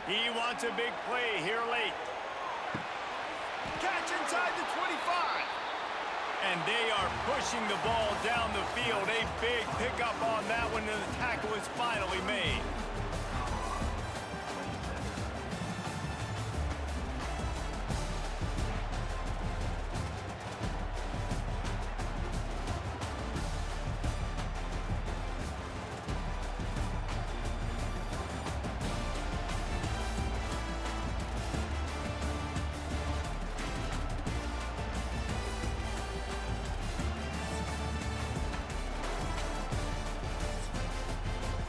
He wants a big play here late. Catch inside the 25. And they are pushing the ball down the field. A big pickup on that one, and the tackle is finally made.